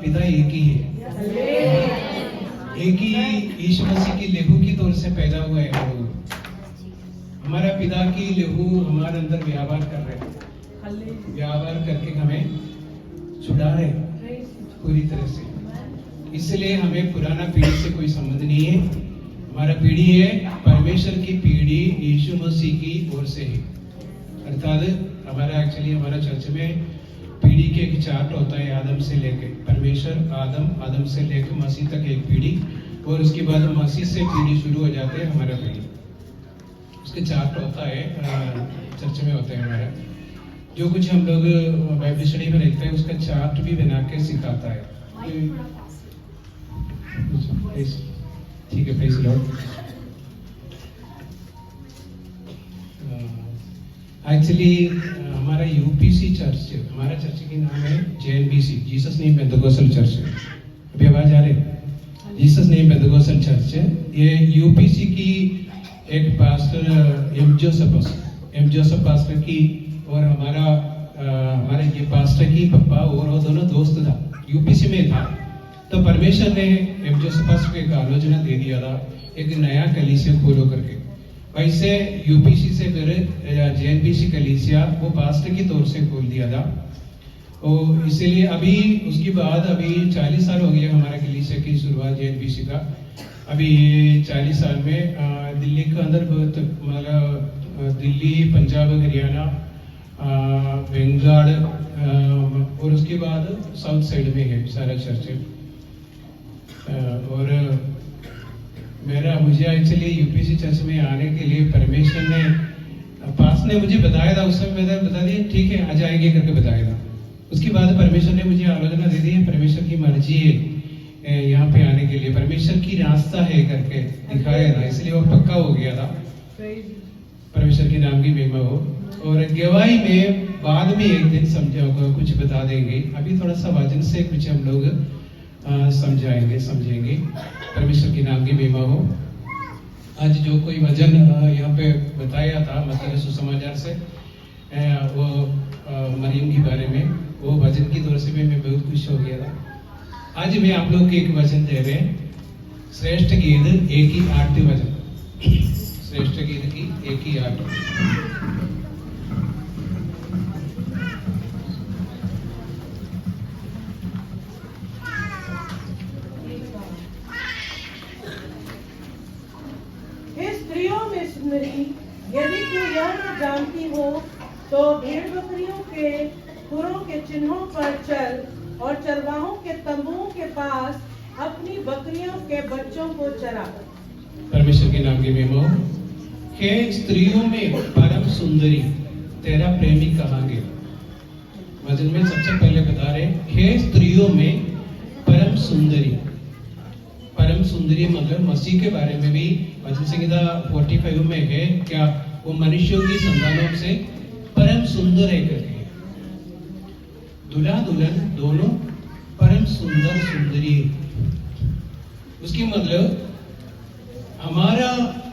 पिता एक ही है, एक ही यीशु मसीह की लहू की तौर से पैदा हुआ है। हमारा पिता की लहू हमारे अंदर व्यवहार कर रहे हैं, व्यवहार करके हमें छुड़ा रहे पूरी तरह से। इसलिए हमें पुराना पीढ़ी से कोई संबंध नहीं है। हमारा पीढ़ी है परमेश्वर की पीढ़ी यीशु मसीह की ओर से है। अर्थात हमारा चर्च में पीढ़ी के एक चार्ट होता है, आदम से लेके परमेश्वर, आदम से लेकर मसीह तक एक पीढ़ी, और उसके बाद मसीह से पीढ़ी शुरू हो जाते हैं हमारा पीढ़ी। उसके चार्ट होता है, चर्च में होता है हमारा। जो कुछ हम लोग बाइबल स्टडी में देखते हैं उसका चार्ट भी बना के सिखाता है। ठीक है, प्रेज़ लॉर्ड। एक्चुअली हमारा यूपीसी चर्च, हमारा चर्च की नाम है जेएनबीसी, जीसस नेम पेंटेकोस्टल चर्च। अभी आवाज आ रही? जीसस नेम पेंटेकोस्टल चर्च है। ये यूपीसी की एक पास्टर एम जोसेफ पास्टर की, और हमारे ये पास्टर की पापा और वो दोनों दोस्त था, यूपीसी में था। तो परमेश्वर ने एम जोसेफ पास्टर को एक आलोचना दे दिया था, एक नया कलीसिया खोलो करके। वैसे यूपीसी से फिर जेएनबीसी कलीसिया वो पास्टर की तौर से खोल दिया था। और इसीलिए अभी उसके बाद अभी 40 साल हो गए हमारा कलीसिया की शुरुआत जेएनबीसी का। अभी 40 साल में दिल्ली के अंदर मतलब दिल्ली, पंजाब, हरियाणा, बंगाल और उसके बाद साउथ साइड में है सारा चर्च। और मुझे एक्चुअली यूपीसी चर्च में आने के लिए परमेश्वर ने, पास ने मुझे बताया था, उस समय मैंने बता दिया ठीक है आ जाएंगे करके बताया था। उसके बाद परमेश्वर ने मुझे आलोचना दे दी है, परमेश्वर की मर्जी है यहाँ पे आने के लिए, परमेश्वर की रास्ता है करके दिखाया था, इसलिए वो पक्का हो गया था। परमेश्वर के नाम की महिमा हो। और गवाही में बाद में एक दिन समझाओगे, कुछ बता देंगे, अभी थोड़ा सा वचन से कुछ हम लोग समझेंगे। परमेश्वर के नाम की महिमा हो। आज जो कोई वचन यहाँ पे बताया था मत्ती के सुसमाचार से, वो मरियम के बारे में, वो वचन की तौर से भी मैं बहुत खुश हो गया था। आज मैं आप लोग को एक वचन दे रहे हैं, श्रेष्ठ गीत 1:8 वचन, श्रेष्ठ गीत की 1:8। हे स्त्रियों में सुंदरी, यदि तू यह न जानती हो तो भेड़ बकरियों के खुरों के चिन्हों पर चल और चरवाहों के तंबुओं के पास अपनी बकरियों के बच्चों को चरा। परमेश्वर के नाम की महिमा हो। हे स्त्रियों में परम सुंदरी, तेरा प्रेमी कहाँ गया? वचन में सबसे पहले बता रहे, हे स्त्रियों में परम सुंदरी। परम सुंदरी मतलब मसीह के बारे में भी वचन संहिता 45 में है क्या, वो मनुष्यों की संतानों से परम सुंदर है करके। दूल्हा दुल्हन दोनों परम सुंदर सुंदरी। उसकी मतलब हमारा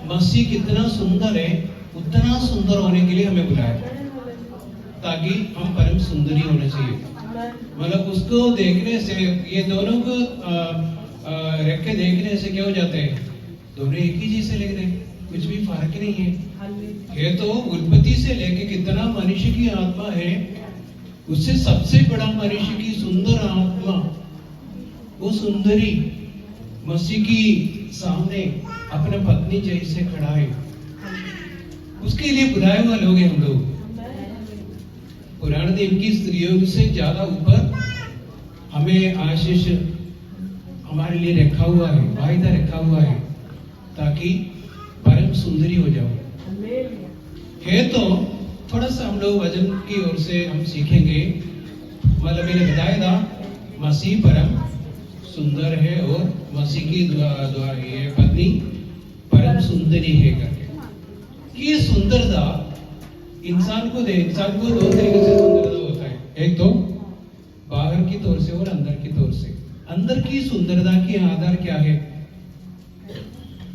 मसीह कितना सुंदर है, उतना सुंदर होने के लिए हमें बुलाया, ताकि हम परम सुंदरी होना चाहिए। मतलब उसको देखने से, ये दोनों को रख के देखने से क्या हो जाते हैं, दोनों एक ही चीज से लिख रहे हैं, कुछ भी फर्क नहीं है। ये तो उत्पत्ति से लेके कितना मनुष्य की आत्मा है, उससे सबसे बड़ा मनुष्य की सुंदर आत्मा, वो सुंदरी मसीह की सामने अपने पत्नी जैसे खड़ा है। उसके लिए बुलाए हुए लोग हैं हम लोग। पुराने दिन की स्त्रियों से ज्यादा ऊपर हमें आशीष हमारे लिए रखा हुआ है, वायदा रखा हुआ है, ताकि परम सुंदरी हो जाओ। है तो थोड़ा सा हम लोग वचन की ओर से हम सीखेंगे। मतलब मैंने बताया था मसीह परम सुंदर है और मसीह की ये पत्नी परम सुंदरी है करके। ये सुंदरता इंसान को दो तरीके से सुंदरता होता है, एक तो बाहर की तौर से और अंदर की तौर से। अंदर की सुंदरता की आधार क्या है?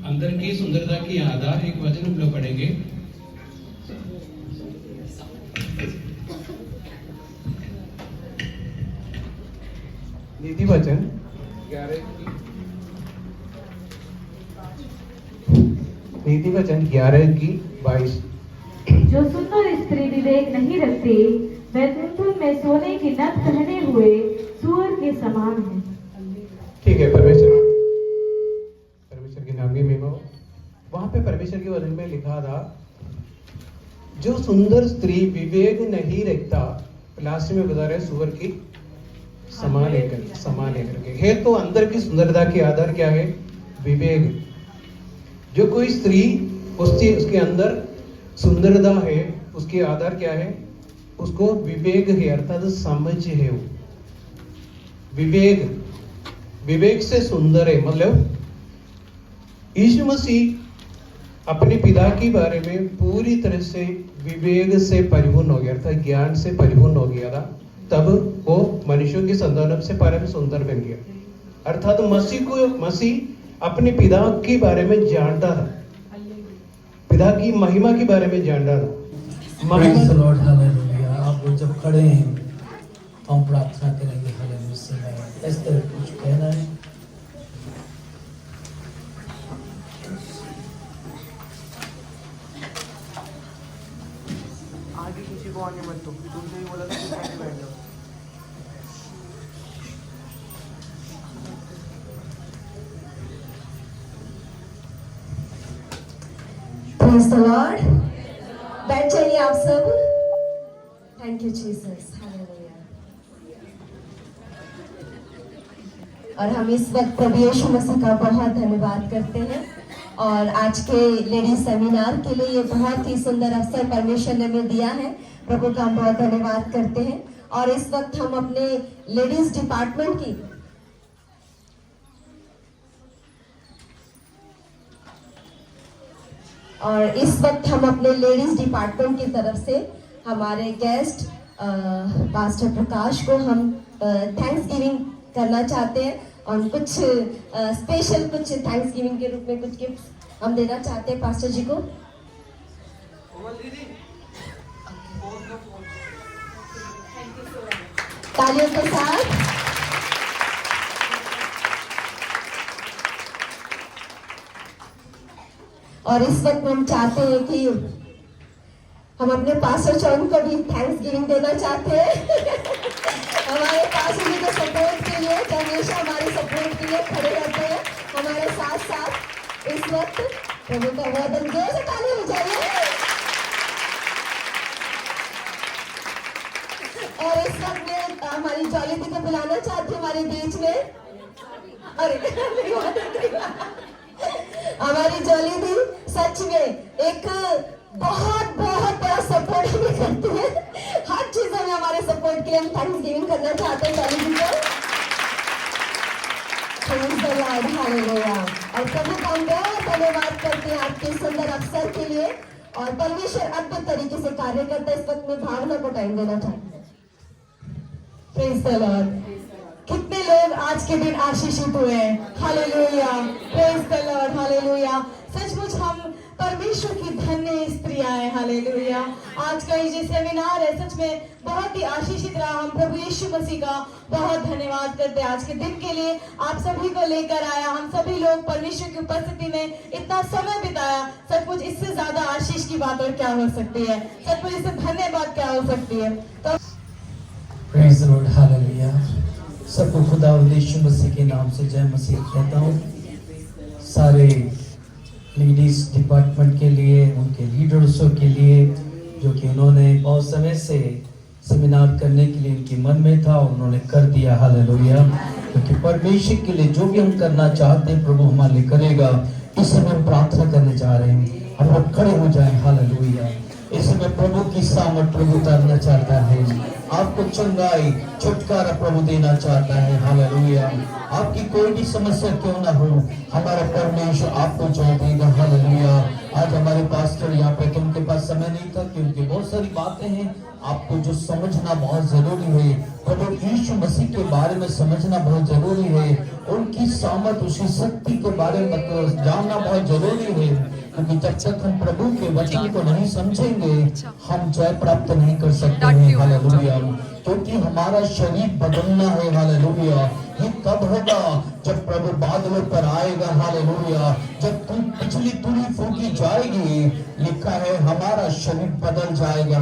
अंदर की सुंदरता की आधार एक वचन हम लोग पढ़ेंगे, नीति वचन 11:22। जो सुंदर स्त्री विवेक नहीं रखती, वह धुंधुल में सोने की नथ पहने हुए सूअर के समान है। ठीक है, परमेश्वर के नाम की महिमा हो। वहां पे परमेश्वर के वचन में लिखा था, जो सुंदर स्त्री विवेक नहीं रखता, लास्ट में बता रहे सूअर की समान है करके। है तो अंदर की सुंदरता के आधार क्या है? विवेक। जो कोई स्त्री उसके अंदर सुंदरता है, उसके आधार क्या है? उसको विवेक है, अर्थात समझ है। वो विवेक से सुंदर है। मतलब यीशु मसीह अपने पिता के बारे में पूरी तरह से विवेक से परिपूर्ण हो गया था, ज्ञान से परिपूर्ण हो गया था, तब वो मनुष्यों की संतानों से परम सुंदर बन गया। अर्थात मसीह अपने पिता के बारे में जानता था, पिता की महिमा के बारे में जानता था। Praise the Lord, hallelujah। आप लोग जब खड़े हैं तो हम प्रार्थना करेंगे। हालेलुया। इस तरह कुछ कहना है? आगे किसी को आने मत दो, तुमसे ही बोला था कि साइड बैठ जाओ। Praise the Lord। बैठ जाइए आप सब। Thank you Jesus, hallelujah. और हम इस वक्त प्रभु यीशु मसीह का बहुत धन्यवाद करते हैं, और आज के लेडीज सेमिनार के लिए ये बहुत ही सुंदर अवसर परमेश्वर ने हमें दिया है। प्रभु का हम बहुत धन्यवाद करते हैं। और इस वक्त हम अपने लेडीज डिपार्टमेंट की और इस वक्त हम अपने लेडीज डिपार्टमेंट की तरफ से हमारे गेस्ट पास्टर प्रकाश को हम थैंक्स गिविंग करना चाहते हैं और कुछ स्पेशल कुछ थैंक्स गिविंग के रूप में कुछ गिफ्ट हम देना चाहते हैं पास्टर जी को। तालियों के साथ और इस वक्त हम चाहते हैं कि हम अपने पास्टर चौन को भी थैंक्स गिविंग देना चाहते हैं हमारे पास्टर जी के सपोर्ट के लिए, हमेशा हमारे सपोर्ट के लिए खड़े रहते हैं हमारे साथ साथ। इस वक्त प्रभु का वचन जोर से ताली हो जाइए। और इस वक्त में हमारी जॉली दी को बुलाना चाहती हूँ हमारे बीच में। अरे हमारी जॉली दी सच में एक बहुत बहुत बड़ा सपोर्ट हमें करती है, हर चीज में हमारे सपोर्ट के लिए हम थैंक्स गिविंग करना चाहते हैं जॉली दी को। हालेलुया। और प्रभु का हम बहुत धन्यवाद करते हैं आपके सुंदर अवसर के लिए और परमेश्वर अद्भुत तरीके से कार्य करता है। इस वक्त में भावना को टाइम देना चाहते हैं। Praise the Lord. कितने लोग आज के दिन आशीषित हुए हैं। Hallelujah, praise the Lord, hallelujah. सचमुच हम परमेश्वर की धन्य स्त्रियां हैं। हालेलुया। आज का ये जो सेमिनार है सच में बहुत ही आशीषित रहा। हम प्रभु यीशु मसीह का बहुत धन्यवाद करते हैं आज के दिन के लिए, आप सभी को लेकर आया। हम सभी लोग परमेश्वर की उपस्थिति में इतना समय बिताया। सचमुच इससे ज्यादा आशीष की बात और क्या हो सकती है, सचमुच इससे धन्यवाद क्या हो सकती है। तो प्रेज द लॉर्ड, हालेलुया। सबको खुदा यीशु मसीह के नाम से जय मसीह कहता हूँ। सारे लेडीज डिपार्टमेंट के लिए, उनके लीडर्सों के लिए, जो कि उन्होंने बहुत समय से सेमिनार करने के लिए उनके मन में था और उन्होंने कर दिया। हालेलुया। क्योंकि परमेश्वर के लिए जो भी हम करना चाहते हैं प्रभु हमारे लिए करेगा। इस समय हम प्रार्थना करने जा रहे हैं, हम लोग खड़े हो जाएं। हालेलुया। इस समय प्रभु की सामर्थ प्रभु उतारना चाहता है, आपको चंगाई छुटकारा प्रभु देना चाहता है। हालेलुया। आपकी कोई भी समस्या क्यों ना हो, हमारा परमेश्वर आपको जय देगा। हालेलुया। आज हमारे पास्टर यहाँ पे, उनके पास समय नहीं था क्योंकि बहुत सारी बातें हैं आपको जो समझना बहुत जरूरी है। प्रभु यीशु मसीह के बारे में समझना बहुत जरूरी है, उनकी सामर्थ उसकी शक्ति के बारे में जानना बहुत जरूरी है। क्योंकि जब तक हम प्रभु के वचन को नहीं समझेंगे हम जय प्राप्त नहीं कर सकते हैं। हालेलुया। क्योंकि हमारा शरीर बदलना है। हालेलुया। ये कब होगा? जब प्रभु बादलों पर आएगा। हालेलुया। जब तुम पिछली तुरी फूकी जाएगी, लिखा है हमारा शरीर बदल जाएगा।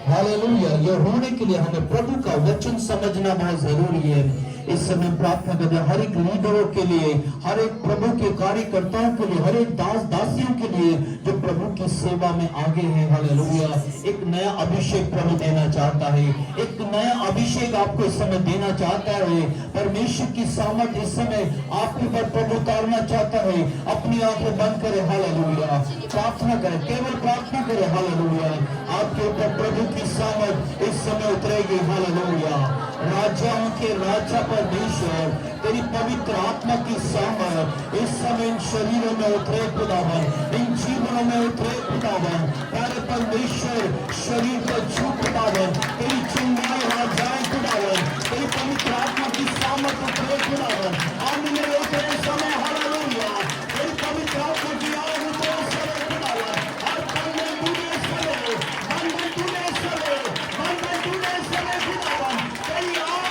हालेलुया। ये होने के लिए हमें प्रभु का वचन समझना बहुत जरूरी है। इस समय प्रार्थना करते हैं हर एक लीडरों के लिए, हर एक प्रभु के कार्यकर्ताओं के लिए, हर एक दास दासियों के लिए जो प्रभु की सेवा में आगे हैं। हालेलुया। एक नया अभिषेक प्रभु देना चाहता है, एक नया अभिषेक आपको इस समय देना चाहता है। परमेश्वर की सामर्थ इस समय आपके ऊपर प्रभु उतारना चाहता है। अपनी आंखें बंद करें। हालेलुया। प्रार्थना करें, केवल प्रार्थना करें। हालेलुया। आपके ऊपर प्रभु की सामर्थ इस समय उतरेगी। हालेलुया। राजाओं के राजा परमेश्वर, तेरी पवित्र आत्मा की सामर्थ इस समय इन शरीरों में उतरे खुदावन, इन जीवनों में उतरे खुदावन। प्यारे परमेश्वर, शरीर को छू खुदावन, तेरी चंगाई राजाएं खुदावन, तेरी पवित्र आत्मा की सामर्थ उतरे खुदावन। आग में उतरे समय। हालेलुया। तेरी पवित्र आत्मा की आग उतरे समय खुदावन। हर पल में तूने समय, मन में तूने समय, मन में तूने समय खुदावन। तेरी आग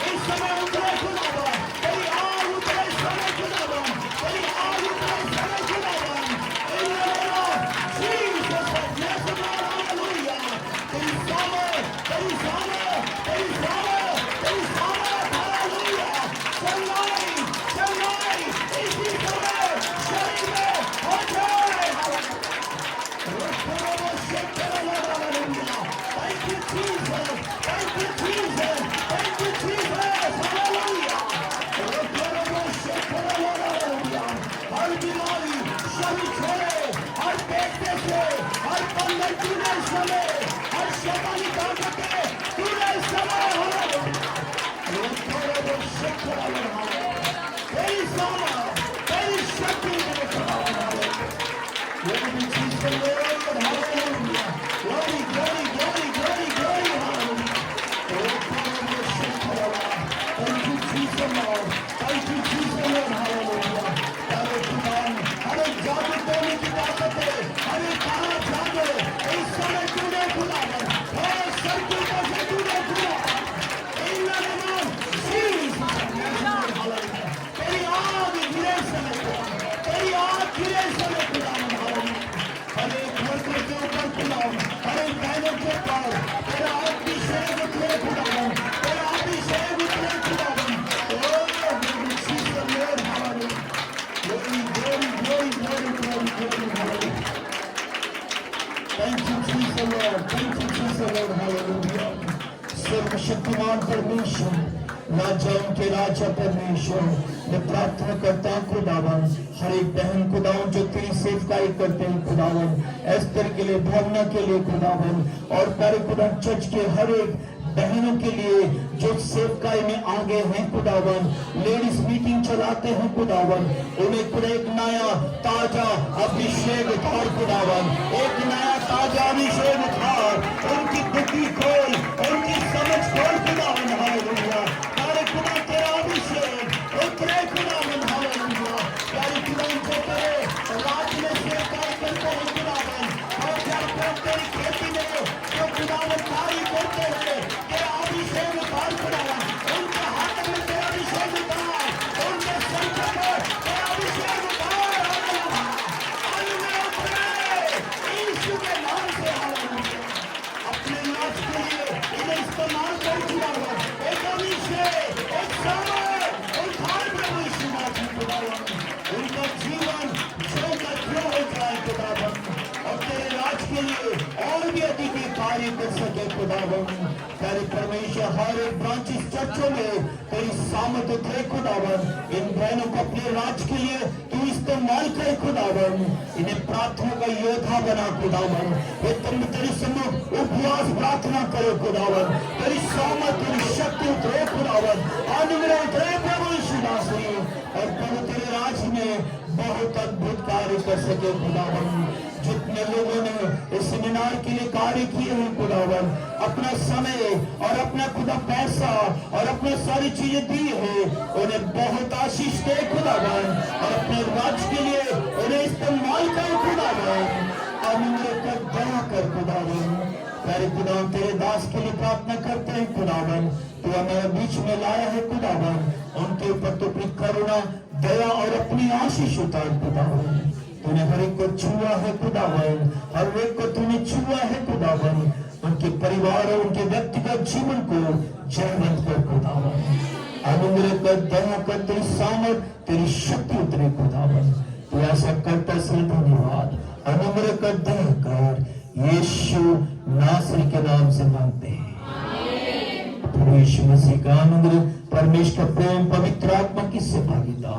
इस समय उतरे खुदावन, तेरी आग उतरे समय खुदावन, तेरी आग उतरे समय खुदावन। इन जीसस नाम में हालेलुया। तेरी सामर्थ, तेरी सामर्थ, तेरी सामर्थ, तेरी सामर्थ। हालेलुया। चंगाई, चंगाई इसी समय शरीर में हो जाए। Thank you, Jesus. Thank you, Jesus. Thank you, Jesus. Hallelujah. हर बीमारी शरीर छोड़े, हर पेट से, हर बंधन तूने समय, हर शैतानी ताकतें तूने समय। तेरी सामर्थ, तेरी शक्ति में सर्वशक्तिमान परमेश्वर, राजाओं के राजा परमेश्वर, मैं प्रार्थना करता हूँ खुदावन, हर एक बहन खुदावन जो तेरी सेवकाई करते हैं खुदावन, एस्तर के लिए, भावना के लिए खुदावन, और प्यारे खुदा चर्च के हर एक बहनों के लिए जो सेवकाई में आगे हैं खुदावन, लेडीज मीटिंग चलाते हैं खुदावन, उन्हें खुदा एक नया ताजा अभिषेक उठार खुदावन, एक नया ताजा अभिषेक उठार, उनकी बुद्धि खोल, उनकी समझ खोल खुदावन, हालेलुया। प्यारे खुदा तेरा अभिषेक उतरे खुदावन, हालेलुया। प्यारे खुदा उनको करे रात में सेवकाई करते हैं खुदावन, और जब तेरी खेती में जो खुदावन कार्य करते हैं तेरा अभिषेक उतार खुदावन, उनके हाथ में तेरा अभिषेक उतार, उनके सर पर तेरा अभिषेक उतार, हालेलुया। यीशु के नाम से हालेलुया। अपने नाच के लिए इन्हें इस्तेमाल कर खुदावन, एक अभिषेक, एक समय उतार प्रभु यीशु मसीह खुदावन, उनका जीवन जो का जो हो जाए खुदावन, और तेरे राज के लिए और भी अधिक कार्य कर सके खुदावन। तेरे परमेश्वर हर एक ब्रांचेस चर्चों में तेरी सामर्थ उतरे खुदावन, इन बहनों को अपने राज के लिए तू इस्तेमाल करे खुदावन, इन्हें प्रार्थना का योद्धा बना खुदावन, वे तुम तेरी सम्मुख उपवास प्रार्थना करे खुदावन, तेरी सामर्थ तेरी शक्ति उतरे खुदावन, अनुग्रह उतरे प्रभु यीशु मसीह, और प्रभु तेरे राज में बहुत अद्भुत कार्य कर सके खुदावन। जितने लोगों ने इस सेमिनार के लिए कार्य किए हैं खुदावन, अपना समय और अपना खुदा पैसा और अपने सारी चीजें दी है, उन्हें बहुत आशीष दे खुदावन, और अपने राज्य के लिए उन्हें इस्तेमाल कर खुदावन, अनुग्रह कर, दया कर खुदावन। प्यारे खुदावन तेरे दास के लिए प्रार्थना करते हैं खुदावन, तू हमारे बीच में लाया है खुदावन, उनके ऊपर तो अपनी करुणा, दया और अपनी आशीष उतार खुदावन। तूने हर एक को छुआ है खुदावन, हर एक को तूने छुआ है खुदावन, उनके परिवार और उनके व्यक्तिगत जीवन को जयवंत कर खुदावन, अनुग्रह कर, दया कर, तेरी सामर्थ तेरी शक्ति उतरे खुदावन। तू ऐसा करता इसलिए धन्यवाद, अनुग्रह कर, दया कर, यीशु नासरी के नाम से मांगते हैं। यीशु मसीह का अनुग्रह, परमेश्वर का प्रेम, पवित्र आत्मा की सहभागिता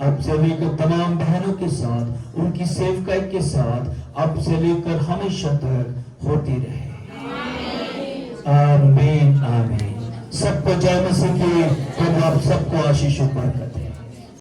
अब से लेकर तमाम बहनों के साथ, उनकी सेवकाई के साथ, अब से लेकर हमेशा तक होती रहे। आमीन आमीन। सबको जय मसीह की, प्रभु आप सबको आशीष बरकत दे।